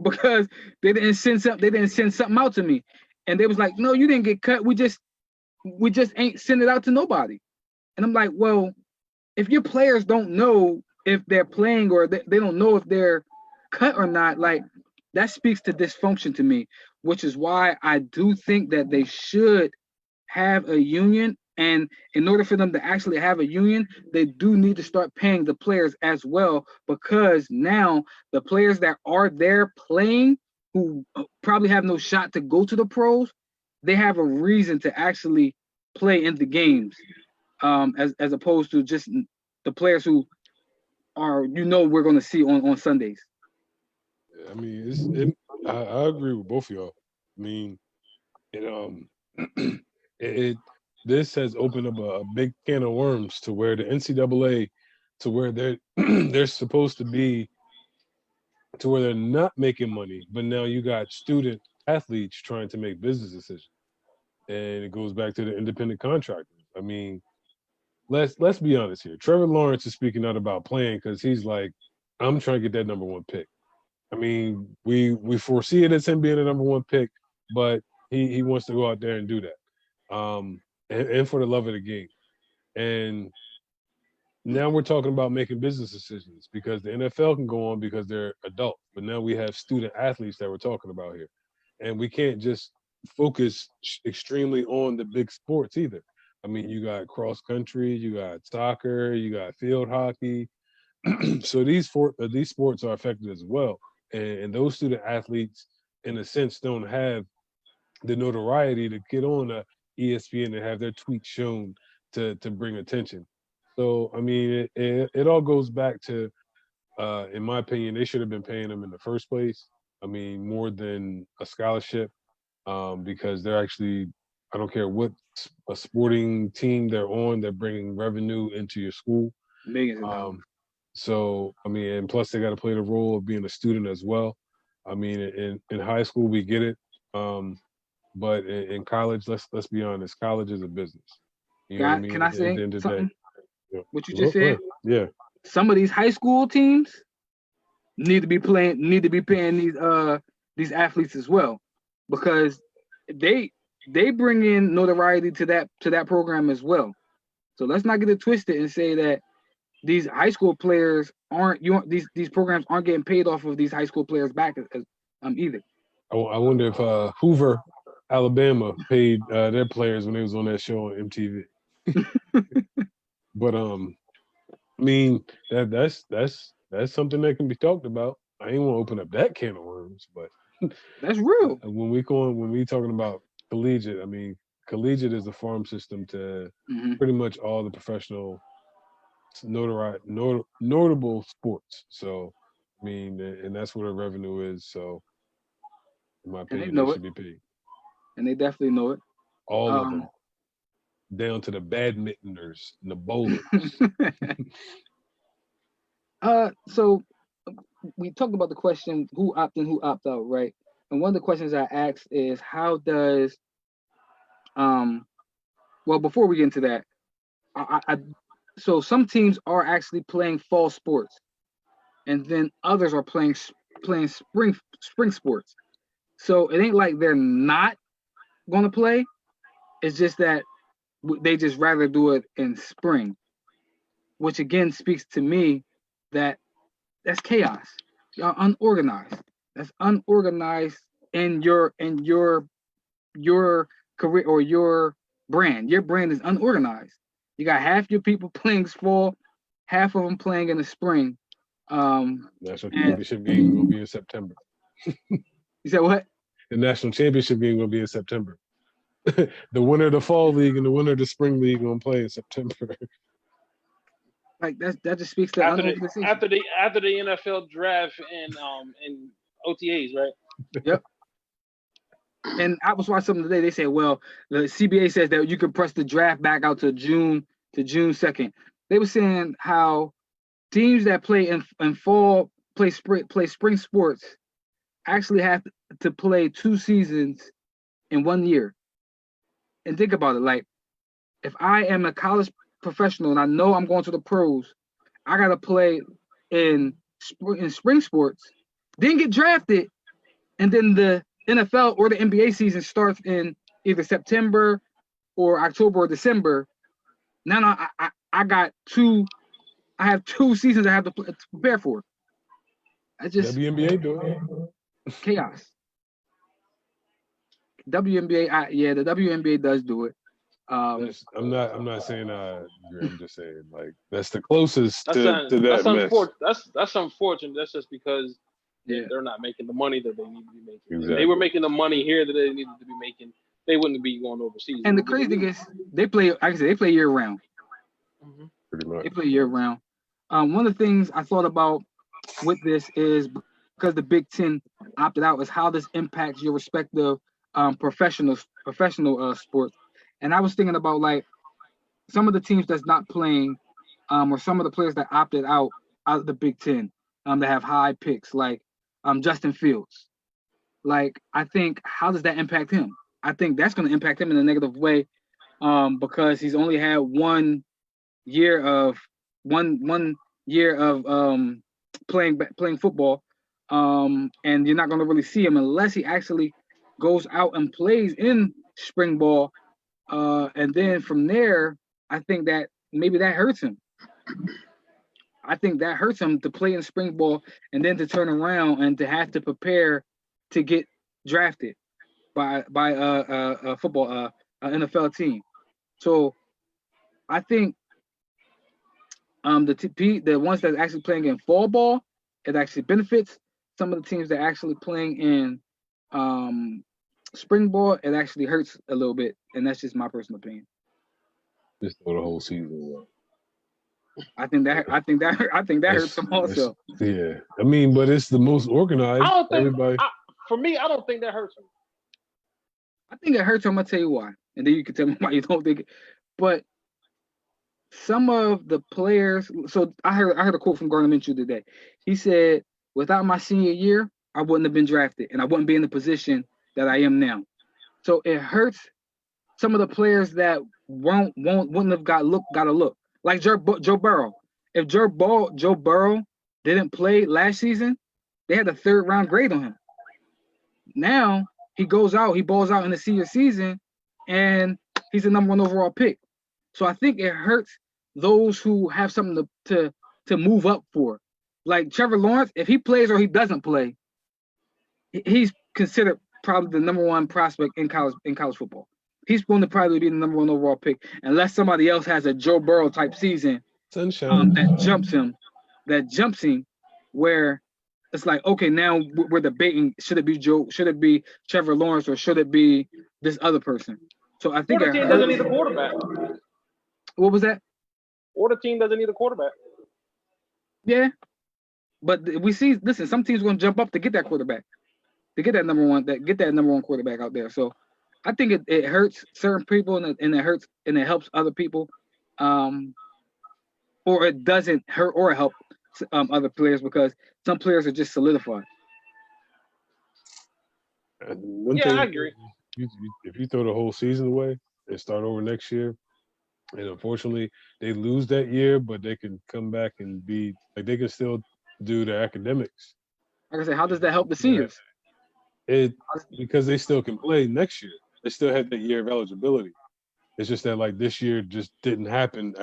[SPEAKER 1] because they didn't send something out to me. And they was like, no, you didn't get cut. We just ain't send it out to nobody. And I'm like, well, if your players don't know if they're playing or they don't know if they're cut or not, like that speaks to dysfunction to me, which is why I do think that they should have a union. And in order for them to actually have a union, they do need to start paying the players as well, because now the players that are there playing who probably have no shot to go to the pros, they have a reason to actually play in the games, as opposed to just the players who are, we're going to see on Sundays.
[SPEAKER 3] I mean, I agree with both of y'all. I mean, this has opened up a big can of worms to where the NCAA, to where they're supposed to be, to where they're not making money, but now you got student athletes trying to make business decisions, and it goes back to the independent contractors. I mean, let's be honest here. Trevor Lawrence is speaking out about playing because he's like, I'm trying to get that number one pick. I mean, we foresee it as him being the number one pick, but he wants to go out there and do that. And for the love of the game. And now we're talking about making business decisions because the NFL can go on because they're adults, but now we have student athletes that we're talking about here. And we can't just focus extremely on the big sports either. I mean, you got cross country, you got soccer, you got field hockey. So these sports are affected as well. And those student athletes, in a sense, don't have the notoriety to get on ESPN and have their tweets shown to bring attention. So, I mean, it all goes back to, in my opinion, they should have been paying them in the first place. I mean, more than a scholarship, because they're actually, I don't care what a sporting team they're on, they're bringing revenue into your school. So, I mean, and plus they got to play the role of being a student as well. I mean, in high school, we get it. But in college, let's be honest, college is a business. You know what I mean?
[SPEAKER 1] Can I say something? What you just said?
[SPEAKER 3] Yeah.
[SPEAKER 1] Some of these high school teams need to be paying these athletes as well, because they bring in notoriety to that program as well. So let's not get it twisted and say that these high school players these programs aren't getting paid off of these high school players back as either.
[SPEAKER 3] I wonder if Hoover, Alabama, paid their players when they was on that show on MTV. But I mean, that's something that can be talked about. I ain't want to open up that can of worms, but
[SPEAKER 1] That's real.
[SPEAKER 3] when we talking about collegiate, I mean, collegiate is the farm system to pretty much all the professional notable sports. So, I mean, and that's where the revenue is. So, in my
[SPEAKER 1] And they
[SPEAKER 3] opinion,
[SPEAKER 1] know
[SPEAKER 3] they
[SPEAKER 1] it.
[SPEAKER 3] should be paid.
[SPEAKER 1] And they definitely know it.
[SPEAKER 3] All of them, down to the badmintoners and the bowlers.
[SPEAKER 1] So we talked about the question who opt in, who opt out, right? And one of the questions I asked is how does well, before we get into that, so some teams are actually playing fall sports, and then others are playing spring sports. So it ain't like they're not gonna play. It's just that they just rather do it in spring, which again speaks to me that that's chaos. Y'all unorganized. That's unorganized in your career or your brand. Your brand is unorganized. You got half your people playing fall, half of them playing in the spring.
[SPEAKER 3] National championship game will be in September.
[SPEAKER 1] You said what?
[SPEAKER 3] The national championship game will be in September. The winner of the fall league and the winner of the spring league gonna play in September.
[SPEAKER 1] Like that just speaks to
[SPEAKER 2] after the NFL draft and OTAs, right?
[SPEAKER 1] Yep. And I was watching something today. They said, well, the CBA says that you can press the draft back out to June 2nd. They were saying how teams that play in fall play spring sports actually have to play 2 seasons in 1 year. And think about it, like if I am a college professional and I know I'm going to the pros, I gotta play in spring sports, then get drafted, and then the NFL or the NBA season starts in either September or October or December. Now I have 2 seasons I have to prepare for. I just
[SPEAKER 3] WNBA doing
[SPEAKER 1] chaos. WNBA, the WNBA does do it.
[SPEAKER 3] I'm not saying I agree. I'm just saying like that's the closest to that mess.
[SPEAKER 2] That's unfortunate. That's just because they're not making the money that they need to be making. Exactly. If they were making the money here that they needed to be making, they wouldn't be going overseas.
[SPEAKER 1] And the crazy thing is, they play. Like I said, they play year round.
[SPEAKER 3] Pretty much.
[SPEAKER 1] They play year round. One of the things I thought about with this is because the Big Ten opted out is how this impacts your respective professional sports. And I was thinking about like some of the teams that's not playing, or some of the players that opted out of the Big Ten, that have high picks, like Justin Fields. Like I think, how does that impact him? I think that's going to impact him in a negative way, because he's only had 1 year of playing football, and you're not going to really see him unless he actually goes out and plays in spring ball. And then from there, I think that maybe that hurts him. I think that hurts him to play in spring ball and then to turn around and to have to prepare to get drafted by a football NFL team. So I think the ones that are actually playing in fall ball, it actually benefits. Some of the teams that are actually playing in spring ball, it actually hurts a little bit, and that's just my personal opinion.
[SPEAKER 3] Just throw the whole season away.
[SPEAKER 1] I think that hurts them also.
[SPEAKER 3] Yeah, I mean, but it's the most organized.
[SPEAKER 2] I don't think. For me, I don't think that hurts them.
[SPEAKER 1] I think it hurts them. I'll tell you why, and then you can tell me why you don't think it. But some of the players. So I heard a quote from Gardner Minshew today. He said, "Without my senior year, I wouldn't have been drafted, and I wouldn't be in the position that I am now." So it hurts some of the players that wouldn't have got a look. Like Joe Burrow. If Joe Burrow didn't play last season, they had a 3rd round grade on him. Now he balls out in the senior season, and he's the number 1 overall pick. So I think it hurts those who have something to move up for. Like Trevor Lawrence, if he plays or he doesn't play, he's considered probably the number 1 prospect in college football. He's going to probably be the number 1 overall pick unless somebody else has a Joe Burrow type season
[SPEAKER 3] Sunshine.
[SPEAKER 1] that jumps him, where it's like, okay, now we're debating, should it be Joe, should it be Trevor Lawrence, or should it be this other person? So I think
[SPEAKER 2] Or the team doesn't need a quarterback.
[SPEAKER 1] What was that?
[SPEAKER 2] Or the team doesn't need a quarterback.
[SPEAKER 1] Yeah, but we see. Listen, some teams going to jump up to get that quarterback, to get that number one quarterback out there. So I think it hurts certain people, and it hurts and it helps other people, or it doesn't hurt or help other players, because some players are just solidified.
[SPEAKER 2] I agree.
[SPEAKER 3] If you throw the whole season away and start over next year, and unfortunately they lose that year, but they can come back and be like, they can still do their academics.
[SPEAKER 1] Like I said, how does that help the seniors?
[SPEAKER 3] Because they still can play next year. They still have that year of eligibility. It's just that like this year just didn't happen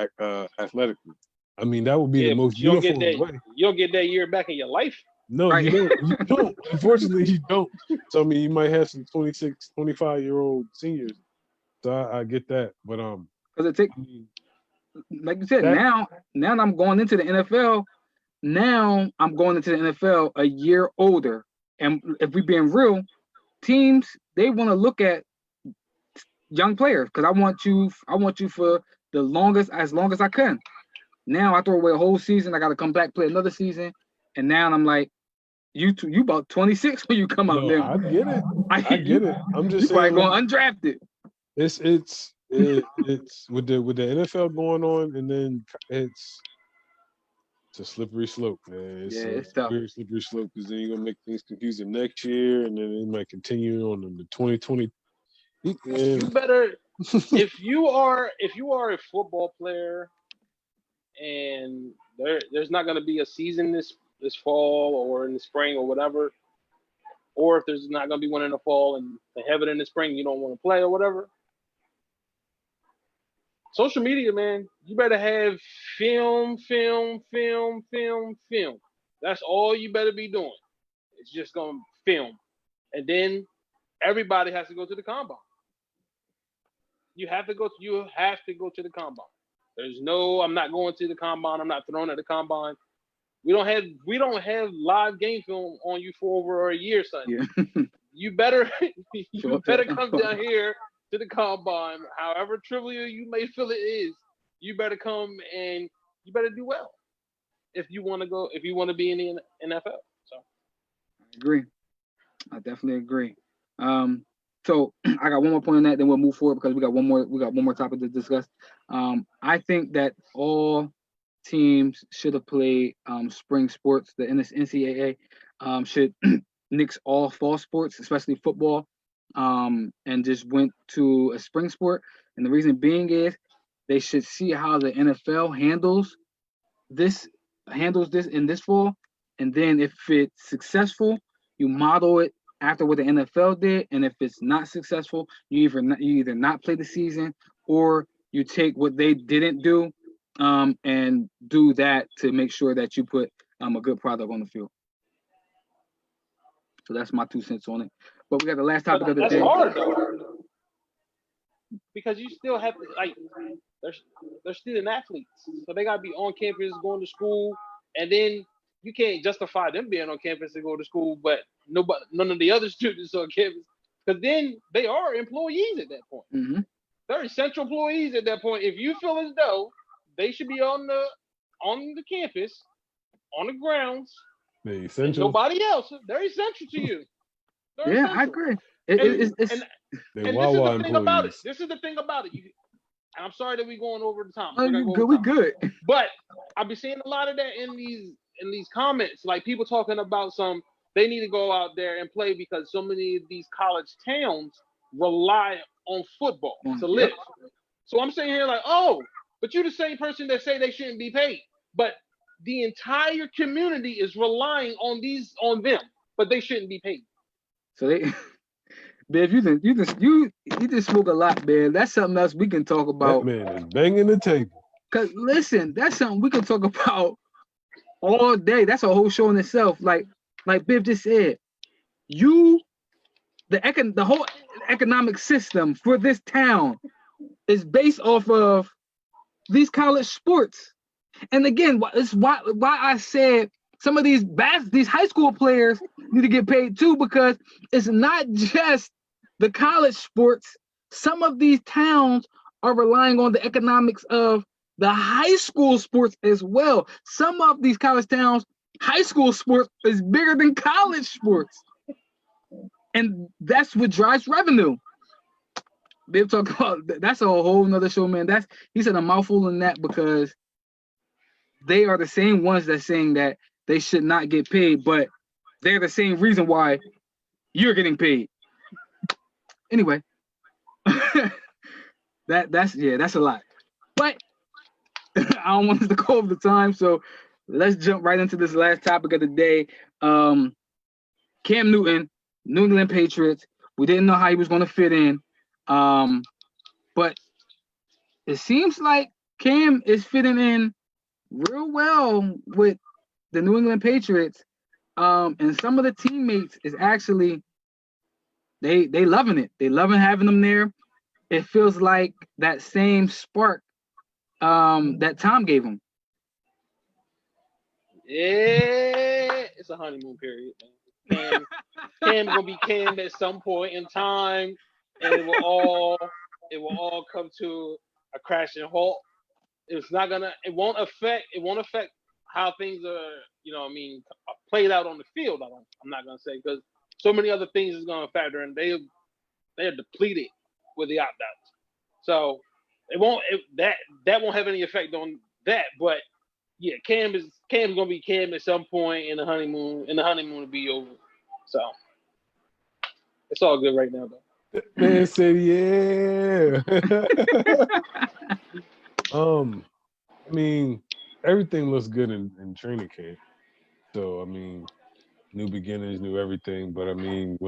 [SPEAKER 3] athletically. I mean, that would be the most uniform way.
[SPEAKER 2] You'll get that year back in your life.
[SPEAKER 3] No, right. You don't. Unfortunately, you don't. So, I mean, you might have some 26, 25-year-old seniors. So I get that. But
[SPEAKER 1] because it takes, like you said, now I'm going into the NFL. Now I'm going into the NFL a year older. And if we're being real, teams, they want to look at young players, because I want you for as long as I can. Now I throw away a whole season. I got to come back, play another season. And now I'm like, you about 26 when you come out there.
[SPEAKER 3] I get it. I get it. I'm just saying,
[SPEAKER 1] probably going undrafted.
[SPEAKER 3] It's with the NFL going on, and then it's a slippery slope, man.
[SPEAKER 1] It's tough.
[SPEAKER 3] Very slippery slope, because then you're gonna make things confusing next year, and then it might continue on in the 2020.
[SPEAKER 2] You better, if you are a football player, and there's not going to be a season this fall or in the spring or whatever, or if there's not going to be one in the fall and they have it in the spring, you don't want to play or whatever. Social media, man, you better have film. That's all you better be doing. It's just going to film. And then everybody has to go to the combine. You have to go to the combine. There's no, I'm not going to the combine. I'm not throwing at the combine. We don't have live game film on you for over a year, son. Yeah. You better come down here to the combine, however trivial you may feel it is. You better come and you better do well if you want to be in the NFL. So
[SPEAKER 1] I agree. I definitely agree. So I got one more point on that, then we'll move forward, because we got one more topic to discuss. I think that all teams should have played spring sports. The NCAA should nix all fall sports, especially football, and just went to a spring sport. And the reason being is they should see how the NFL handles this in this fall, and then if it's successful, you model it after what the NFL did. And if it's not successful, you either not play the season, or you take what they didn't do and do that to make sure that you put a good product on the field. So that's my 2 cents on it. But we got the last topic of the day.
[SPEAKER 2] That's hard, though, because you still have to, like, they're student athletes, so they got to be on campus going to school, and then you can't justify them being on campus to go to school, but none of the other students on campus, because then they are employees at that point.
[SPEAKER 1] Mm-hmm.
[SPEAKER 2] They're essential employees at that point. If you feel as though they should be on the campus, on the grounds,
[SPEAKER 3] they're essential.
[SPEAKER 2] Nobody else, they're essential to you.
[SPEAKER 1] Yeah, I agree.
[SPEAKER 2] This is the thing about it. This is the thing about it. I'm sorry that we're going over the time.
[SPEAKER 1] We good.
[SPEAKER 2] But I've been seeing a lot of that in these comments, like people talking about they need to go out there and play because so many of these college towns rely on football to live. So I'm saying here like, oh, but you're the same person that say they shouldn't be paid. But the entire community is relying on them, but they shouldn't be paid.
[SPEAKER 1] So Biv, you just smoke a lot, man. That's something else we can talk about.
[SPEAKER 3] That man is banging the table.
[SPEAKER 1] Cause listen, that's something we can talk about all day. That's a whole show in itself. Like Biv just said, the whole economic system for this town is based off of these college sports. And again, it's why I said some of these high school players need to get paid too, because it's not just the college sports. Some of these towns are relying on the economics of the high school sports as well. Some of these college towns, high school sports is bigger than college sports. And that's what drives revenue. They'll talk about that's a whole nother show, man. He said a mouthful in that, because they are the same ones that's saying that they should not get paid, but they're the same reason why you're getting paid. Anyway, that's a lot. But I don't want us to go over the time, so let's jump right into this last topic of the day. Cam Newton, New England Patriots. We didn't know how he was going to fit in, but it seems like Cam is fitting in real well with the New England Patriots, and some of the teammates is actually they loving it. They loving having them there. It feels like that same spark that Tom gave him.
[SPEAKER 2] Yeah, it's a honeymoon period. Cam gonna be Cam at some point in time, and it will all come to a crashing halt. It won't affect how things are, played out on the field. I'm not gonna say, because so many other things is gonna factor in. They're depleted with the opt-outs, so that won't have any effect on that. But yeah, Cam's gonna be Cam at some point in the honeymoon, will be over. So it's all good right now, though.
[SPEAKER 3] Man said, yeah. I mean, everything looks good in training camp. So, I mean, new beginnings, new everything. But, I mean,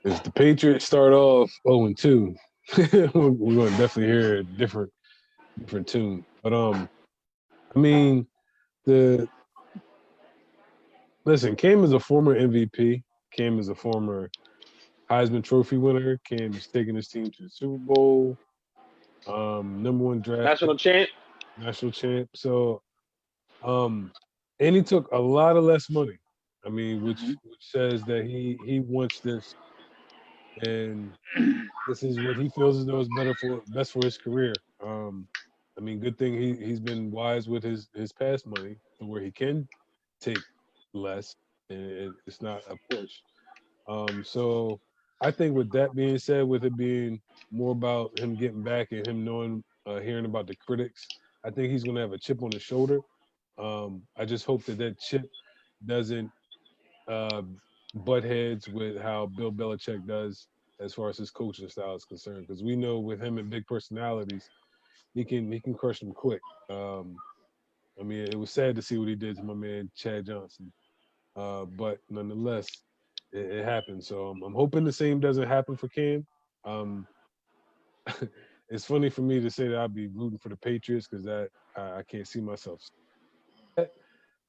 [SPEAKER 3] if the Patriots start off 0-2, we're going to definitely hear a different tune. But, I mean, listen, Cam is a former MVP. Cam is a former Heisman Trophy winner. Cam is taking his team to the Super Bowl. Number one draft.
[SPEAKER 2] National champ.
[SPEAKER 3] So, and he took a lot of less money. I mean, which says that he wants this, and this is what he feels as though is best for his career. I mean, good thing he's been wise with his past money to where he can take less, and it's not a push. So I think with that being said, with it being more about him getting back and him knowing, hearing about the critics, I think he's going to have a chip on his shoulder. I just hope that chip doesn't butt heads with how Bill Belichick does as far as his coaching style is concerned, because we know with him and big personalities, he can crush them quick. I mean, it was sad to see what he did to my man Chad Johnson, but nonetheless, it happened. So I'm hoping the same doesn't happen for Cam. It's funny for me to say that I'd be rooting for the Patriots, because I can't see myself.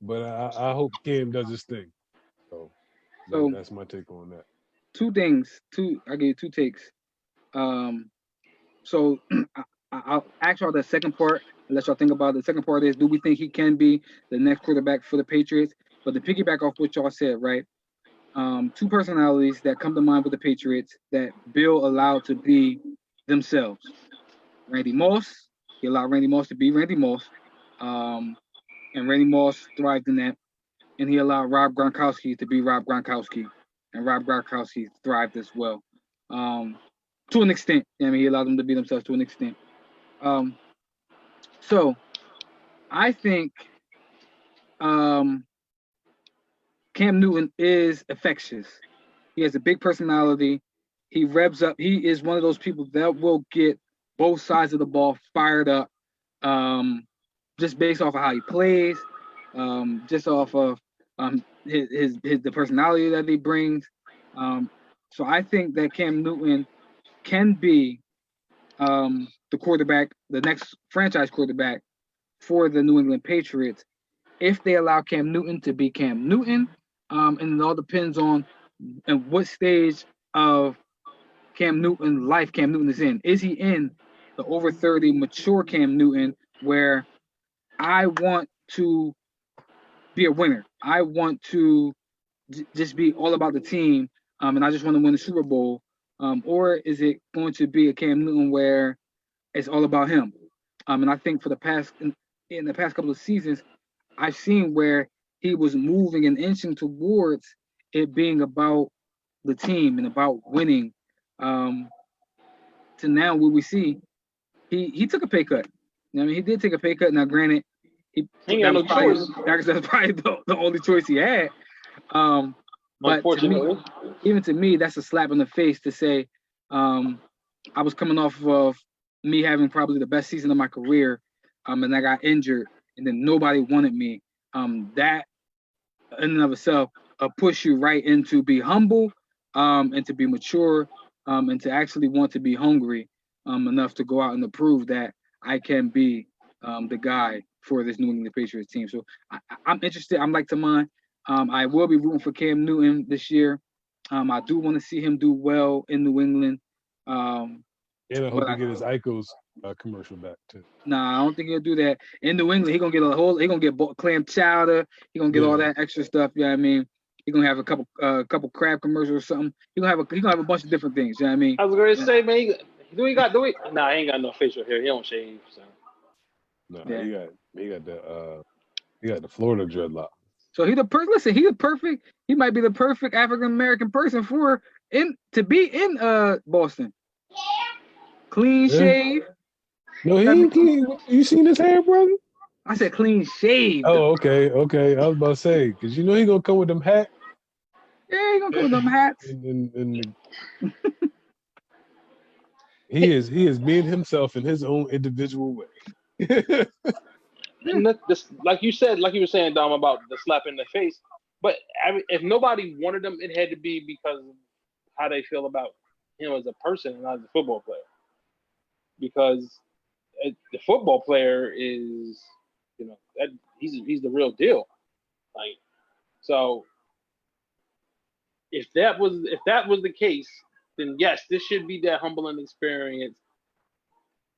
[SPEAKER 3] But I hope Cam does his thing. So that's my take on that.
[SPEAKER 1] Two things. I give you two takes. So I'll ask y'all the second part and let y'all think about it. The second part is, do we think he can be the next quarterback for the Patriots? But to piggyback off what y'all said, right? Two personalities that come to mind with the Patriots that Bill allowed to be themselves. Randy Moss, he allowed Randy Moss to be Randy Moss. And Randy Moss thrived in that. And he allowed Rob Gronkowski to be Rob Gronkowski. And Rob Gronkowski thrived as well. To an extent. I mean, he allowed them to be themselves to an extent. So I think Cam Newton is infectious. He has a big personality. He revs up. He is one of those people that will get both sides of the ball fired up, just based off of how he plays, just off of the personality that he brings. So I think that Cam Newton can be the quarterback, the next franchise quarterback for the New England Patriots, if they allow Cam Newton to be Cam Newton. And it all depends on what stage of Cam Newton life Cam Newton is in. Is he in the over 30 mature Cam Newton, where I want to be a winner. I want to just be all about the team, and I just want to win the Super Bowl? Or is it going to be a Cam Newton where it's all about him? And I think for the past in the past couple of seasons, I've seen where he was moving and inching towards it being about the team and about winning. To now where we see he took a pay cut. I mean, he did take a pay cut. Now, granted,
[SPEAKER 2] He ain't got no choice.
[SPEAKER 1] That's probably the only choice he had. But to me, even to me, that's a slap in the face to say I was coming off of me having probably the best season of my career, and I got injured, and then nobody wanted me. That in and of itself push you right into be humble, and to be mature, and to actually want to be hungry enough to go out and to prove that I can be the guy for this New England Patriots team. So I'm interested. I'm like Taman. I will be rooting for Cam Newton this year. I do want to see him do well in New England.
[SPEAKER 3] And I hope he get his Icos commercial back too.
[SPEAKER 1] Nah, I don't think he'll do that. In New England, he gonna get clam chowder. He gonna get all that extra stuff. You know what I mean? He gonna have a couple crab commercials or something. He gonna have a bunch of different things. You know what I mean?
[SPEAKER 2] I was going to say, man, do he? Nah, he ain't got no facial hair. He don't shave. So.
[SPEAKER 3] No, he got the Florida dreadlock.
[SPEAKER 1] So he might be the perfect African American person to be in Boston. Clean shave.
[SPEAKER 3] No, he ain't clean. You seen his hair, brother?
[SPEAKER 1] I said clean shave.
[SPEAKER 3] Oh, okay. I was about to say, because you know he gonna come with them hats.
[SPEAKER 1] Yeah, he gonna come with them hats.
[SPEAKER 3] He is being himself in his own individual way.
[SPEAKER 2] And like you were saying, Dom, about the slap in the face. But if nobody wanted him, it had to be because of how they feel about him as a person and as a football player. Because the football player is, he's the real deal. Like, so if that was the case, then yes, this should be that humbling experience.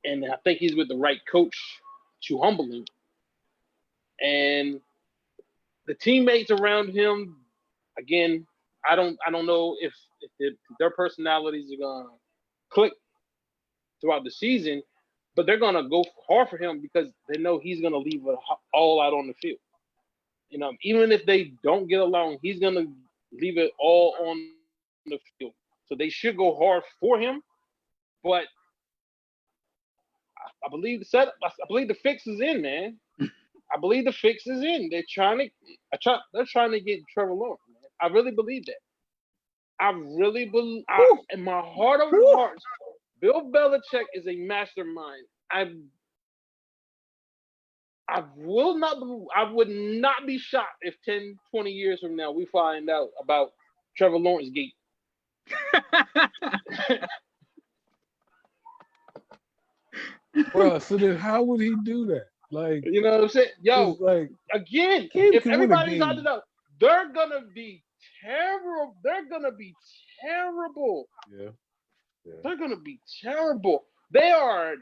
[SPEAKER 2] And I think he's with the right coach to humble him. And the teammates around him, again, I don't know if their personalities are gonna click throughout the season, but they're gonna go hard for him because they know he's gonna leave it all out on the field. Even if they don't get along, he's gonna leave it all on the field. So they should go hard for him. But I believe the fix is in, man. I believe the fix is in. They're trying to get Trevor Lawrence, man. I really believe that. I really believe, in my heart of hearts, Bill Belichick is a mastermind. I would not be shocked if 10, 20 years from now we find out about Trevor Lawrence gate.
[SPEAKER 3] Bro, so then how would he do that? Like,
[SPEAKER 2] you know what I'm saying? Yo,
[SPEAKER 3] like,
[SPEAKER 2] again, if everybody's out of they're gonna be terrible. They're gonna be terrible.
[SPEAKER 3] Yeah.
[SPEAKER 2] They're gonna be terrible. They are.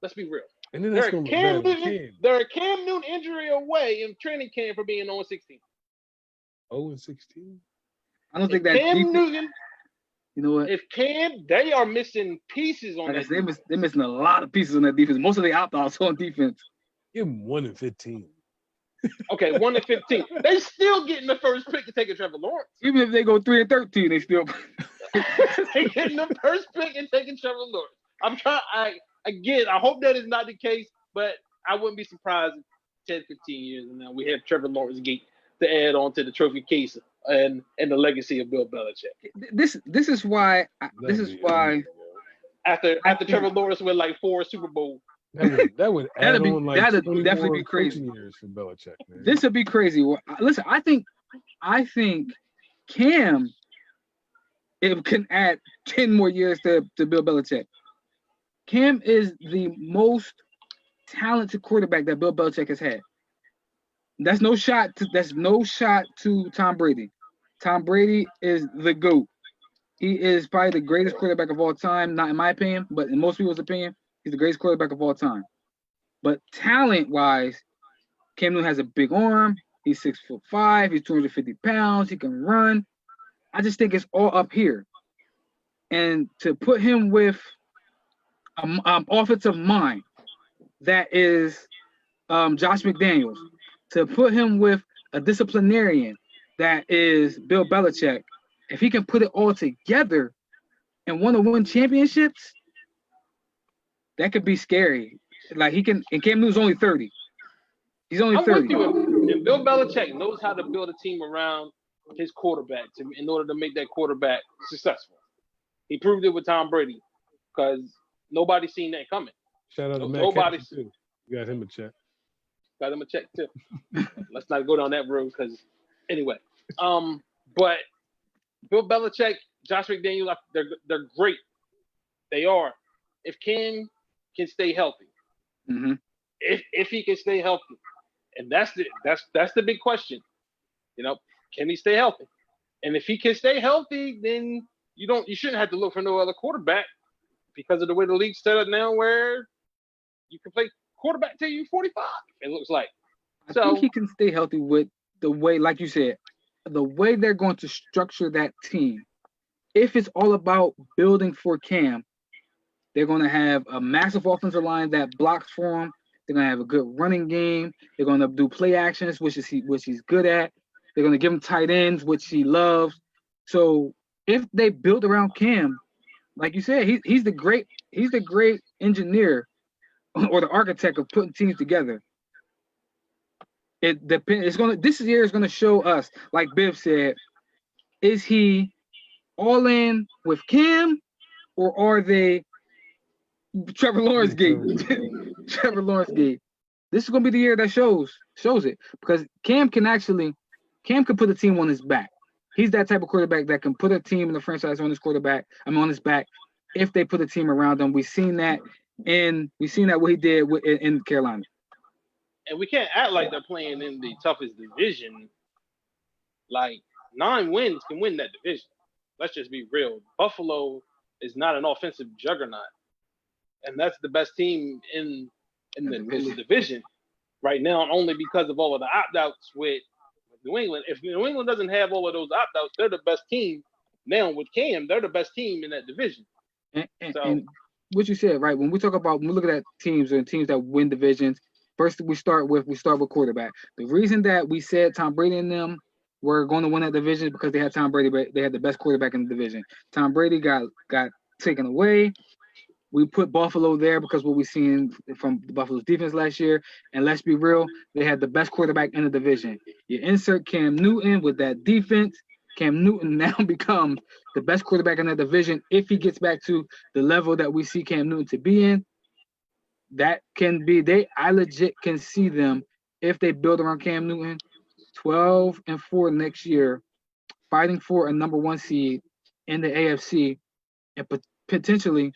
[SPEAKER 2] Let's be real.
[SPEAKER 3] And then they're
[SPEAKER 2] a Cam Newton injury away in training camp for being 0-16.
[SPEAKER 3] 0-16?
[SPEAKER 1] I don't think that
[SPEAKER 2] Cam Newton.
[SPEAKER 1] You know what?
[SPEAKER 2] They are missing pieces on that.
[SPEAKER 1] They're missing a lot of pieces on that defense. Most of the opt-outs on defense.
[SPEAKER 3] Give them 1-15.
[SPEAKER 2] Okay, 1-15. They still getting the first pick to take a Trevor Lawrence.
[SPEAKER 1] Even if they go 3-13, they still.
[SPEAKER 2] They getting the first pick and taking Trevor Lawrence. I hope that is not the case, but I wouldn't be surprised if 10, 15 years from now we have Trevor Lawrence gate to add on to the trophy case and the legacy of Bill Belichick.
[SPEAKER 1] This is why
[SPEAKER 2] after Trevor Lawrence win like 4 Super Bowls.
[SPEAKER 3] That would add on like
[SPEAKER 1] that'd definitely be crazy
[SPEAKER 3] years for Belichick, man.
[SPEAKER 1] This would be crazy. Listen, I think Cam can add 10 more years to Bill Belichick. Cam is the most talented quarterback that Bill Belichick has had. That's no shot to Tom Brady. Tom Brady is the GOAT. He is probably the greatest quarterback of all time, not in my opinion, but in most people's opinion, he's the greatest quarterback of all time. But talent-wise, Cam Newton has a big arm. He's 6'5". He's 250 pounds. He can run. I just think it's all up here. And to put him with an offensive mind that is Josh McDaniels, to put him with a disciplinarian that is Bill Belichick, if he can put it all together and want to win championships, that could be scary. Like he can, and Cam Newton's only 30. He's only 30.
[SPEAKER 2] With you. And Bill Belichick knows how to build a team around his quarterback in order to make that quarterback successful. He proved it with Tom Brady because nobody's seen that coming.
[SPEAKER 3] Shout out to Matt Nobody too. You got him a check.
[SPEAKER 2] Got him a check too. Let's not go down that road because anyway. But Bill Belichick, Josh McDaniels, they're great. They are. If Cam can stay healthy, if he can stay healthy, and that's the big question. You know, can he stay healthy? And if he can stay healthy, then you shouldn't have to look for no other quarterback because of the way the league's set up now, where you can play quarterback till you're 45. It looks like.
[SPEAKER 1] I think he can stay healthy with the way, like you said, the way they're going to structure that team. If it's all about building for Cam, they're going to have a massive offensive line that blocks for him. They're going to have a good running game. They're going to do play actions, which he's good at. They're going to give him tight ends, which he loves. So if they build around Cam, like you said, he's the great engineer or the architect of putting teams together. It depends. This year is gonna show us, like Biv said, is he all in with Cam, or are they Trevor Lawrence gate? Trevor Lawrence gate. This is gonna be the year that shows it, because Cam can put a team on his back. He's that type of quarterback that can put a team in the franchise on his on his back if they put a team around him. We've seen that what he did in Carolina.
[SPEAKER 2] And we can't act like they're playing in the toughest division. Like 9 wins can win that division. Let's just be real. Buffalo is not an offensive juggernaut, and that's the best team in the division right now, only because of all of the opt-outs with New England. If New England doesn't have all of those opt-outs, they're the best team. Now with Cam, they're the best team in that division.
[SPEAKER 1] And what you said, right? When we look at teams and teams that win divisions, first we start with quarterback. The reason that we said Tom Brady and them were going to win that division is because they had Tom Brady, but they had the best quarterback in the division. Tom Brady got taken away. We put Buffalo there because what we've seen from Buffalo's defense last year. And let's be real, they had the best quarterback in the division. You insert Cam Newton with that defense. Cam Newton now becomes the best quarterback in the division if he gets back to the level that we see Cam Newton to be in. That can be I legit can see them, if they build around Cam Newton, 12-4 next year, fighting for a number 1 seed in the AFC and potentially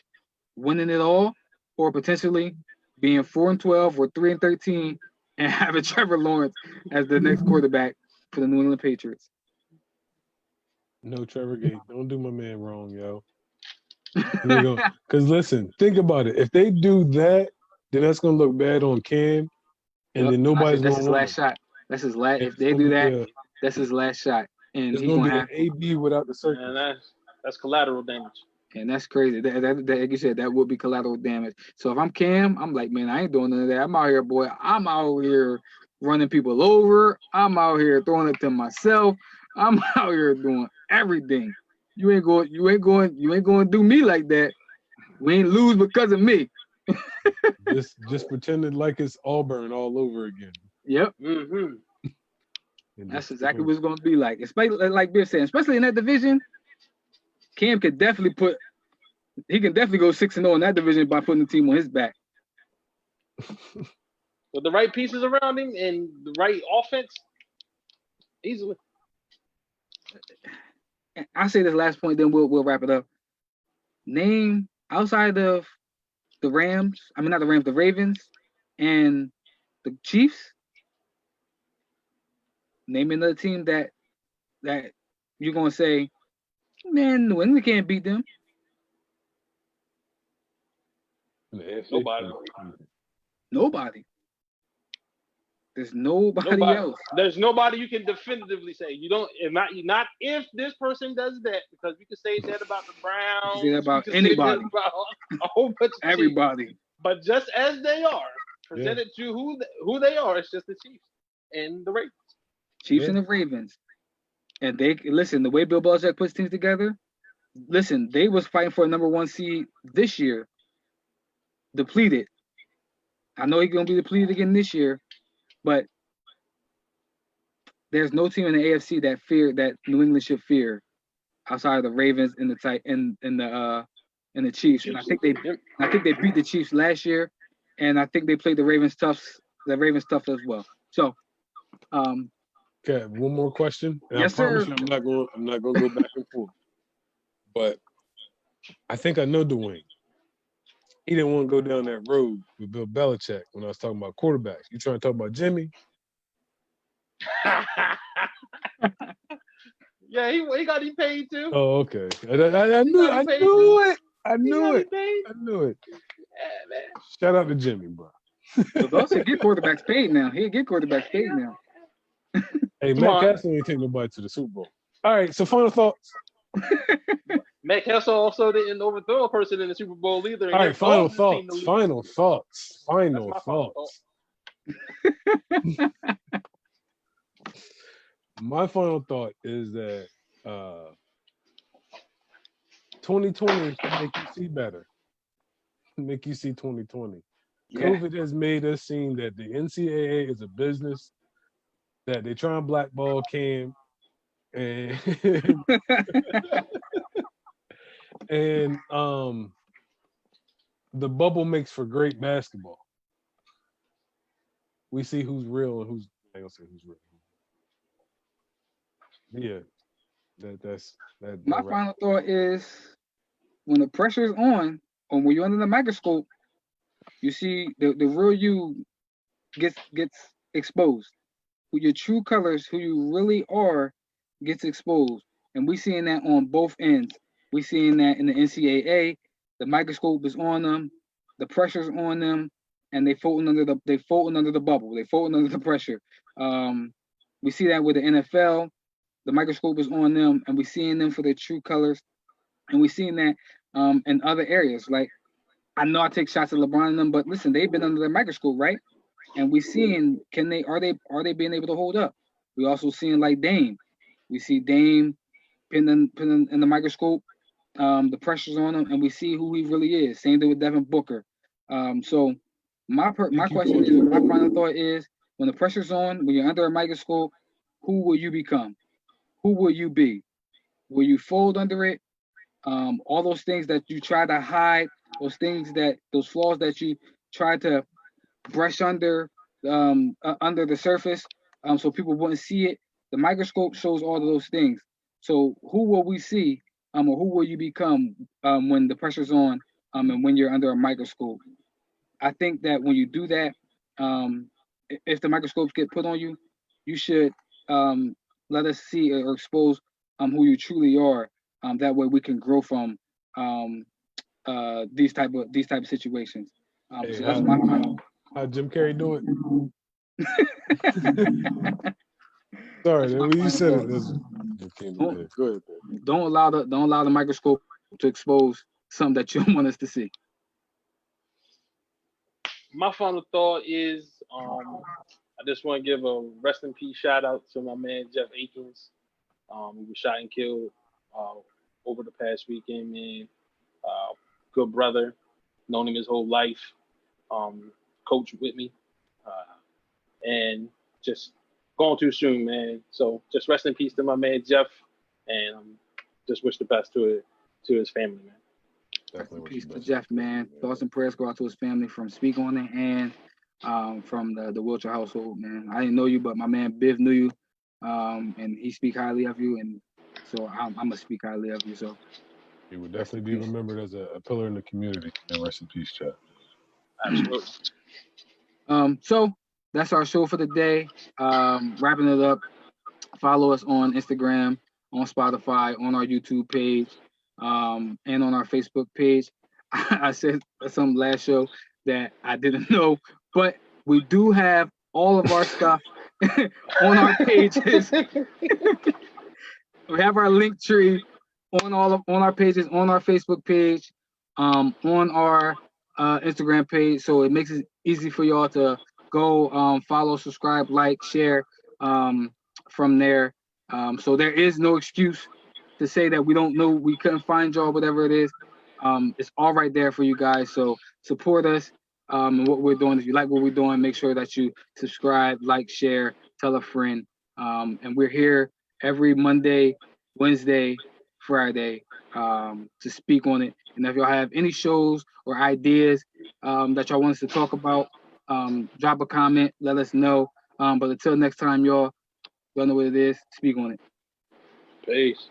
[SPEAKER 1] winning it all, or potentially being 4-12 or 3-13 and having Trevor Lawrence as the next quarterback for the New England Patriots.
[SPEAKER 3] No Trevor Gate. Don't do my man wrong, yo. Because listen, think about it. If they do that, then that's gonna look bad on Cam, and then nobody's
[SPEAKER 1] that's
[SPEAKER 3] gonna
[SPEAKER 1] his last shot. That's his last. If they do that, that's his last shot, and
[SPEAKER 3] he's gonna be an AB without the circus.
[SPEAKER 2] And that's collateral damage.
[SPEAKER 1] And that's crazy. That like you said, that would be collateral damage. So if I'm Cam, I'm like, man, I ain't doing none of that. I'm out here, boy. I'm out here running people over. I'm out here throwing it to myself. I'm out here doing everything. You ain't going to do me like that. We ain't lose because of me.
[SPEAKER 3] just pretending like it's Auburn all over again.
[SPEAKER 1] Yep. Mm-hmm. That's exactly what it's going to be like. Especially like Biff said, especially in that division, Cam could definitely go 6-0 in that division by putting the team on his back.
[SPEAKER 2] With the right pieces around him and the right offense, easily.
[SPEAKER 1] I'll say this last point, then we'll wrap it up. Name outside of the Rams, the Ravens and the Chiefs. Name another team that you're gonna say, man, New England can't beat them.
[SPEAKER 2] Nobody.
[SPEAKER 1] Nobody. There's nobody else.
[SPEAKER 2] There's nobody you can definitively say. You don't. Not if this person does that, because we can say that about the Browns.
[SPEAKER 1] You can say that about anybody.
[SPEAKER 2] About a whole bunch of
[SPEAKER 1] everybody.
[SPEAKER 2] Chiefs. But just as they are presented to who they are, it's just the Chiefs and the Ravens.
[SPEAKER 1] Chiefs and the Ravens. And they listen. The way Bill Belichick puts teams together. Listen, they was fighting for a number 1 seed this year. Depleted. I know he's gonna be depleted again this year. But there's no team in the AFC that New England should fear outside of the Ravens and the Chiefs. And I think they beat the Chiefs last year, and I think they played the Ravens tough as well. So,
[SPEAKER 3] okay, one more question. And
[SPEAKER 1] yes,
[SPEAKER 3] I promise
[SPEAKER 1] sir.
[SPEAKER 3] you I'm not gonna go back and forth. But I think I know Dwayne. He didn't want to go down that road with Bill Belichick when I was talking about quarterbacks. You trying to talk about Jimmy?
[SPEAKER 2] Yeah, he got him paid too.
[SPEAKER 3] Oh, okay. I knew it. I knew it.
[SPEAKER 2] Yeah, man.
[SPEAKER 3] Shout out to Jimmy, bro.
[SPEAKER 1] So those should get quarterbacks paid now. He'll get quarterbacks paid now.
[SPEAKER 3] Hey, Matt Castle ain't take nobody to the Super Bowl. All right, so final thoughts.
[SPEAKER 2] Matt Castle also didn't overthrow a person in the Super Bowl either.
[SPEAKER 3] All right, final thoughts. My final thought is that 2020 can make you see better. Make you see 2020.
[SPEAKER 1] Yeah.
[SPEAKER 3] COVID has made us see that the NCAA is a business, that they try and blackball Cam, and and the bubble makes for great basketball. We see who's real and who's I ain't gonna say who's real. Yeah, that's that.
[SPEAKER 1] My final thought is when the pressure is on, or when you're under the microscope, you see the real you gets exposed. Who your true colors, who you really are, gets exposed. And we seeing that on both ends. We seeing that in the NCAA, the microscope is on them, the pressure's on them, and they folding under the bubble. They folding under the pressure. We see that with the NFL. The microscope is on them, and we seeing them for their true colors. And we seeing that in other areas. Like, I know I take shots at LeBron and them, but listen, they've been under the microscope, right? And we seeing are they being able to hold up? We also seeing like Dame. We see Dame pinned in the microscope. The pressure's on him, and we see who he really is. Same thing with Devin Booker. So my question is, my final thought is, when the pressure's on, when you're under a microscope, who will you become? Who will you be? Will you fold under it? All those things that you try to hide, those flaws that you try to brush under the surface, so people wouldn't see it. The microscope shows all of those things. So who will we see, or who will you become when the pressure's on, and when you're under a microscope? I think that when you do that, if the microscopes get put on you, you should let us see or expose who you truly are. That way we can grow from these type of situations.
[SPEAKER 3] Hey,
[SPEAKER 1] so that's my final.
[SPEAKER 3] How Jim Carrey do it? Sorry, when you said it, go ahead.
[SPEAKER 1] Don't allow the microscope to expose something that you don't want us to see.
[SPEAKER 2] My final thought is, I just want to give a rest in peace shout out to my man Jeff Akins. He was shot and killed over the past weekend, man. Good brother, known him his whole life. Coach with me, and just going too soon, man. So just rest in peace to my man Jeff, and just wish the best to his family, man.
[SPEAKER 3] Definitely
[SPEAKER 1] Peace to Jeff, man. Thoughts and prayers go out to his family from Speak On It and from the Wiltshire household, man. I didn't know you, but my man Biv knew you, and he speak highly of you, and so I'm gonna speak highly of you. So
[SPEAKER 3] he would definitely be remembered as a pillar in the community. And rest in peace, Jeff.
[SPEAKER 2] Absolutely.
[SPEAKER 1] So that's our show for the day. Wrapping it up. Follow us on Instagram, on Spotify, on our YouTube page, and on our Facebook page. I said some last show that I didn't know But we do have all of our stuff on our pages. We have our link tree on our pages, on our Facebook page, on our Instagram page. So it makes it easy for y'all to go follow, subscribe, like, share from there. So there is no excuse to say that we don't know, we couldn't find y'all, whatever it is. It's all right there for you guys. So support us and what we're doing. If you like what we're doing, make sure that you subscribe, like, share, tell a friend. And we're here every Monday, Wednesday, Friday to speak on it. And if y'all have any shows or ideas that y'all want us to talk about, drop a comment, let us know. But until next time, y'all know what it is. Speak on it.
[SPEAKER 2] Peace.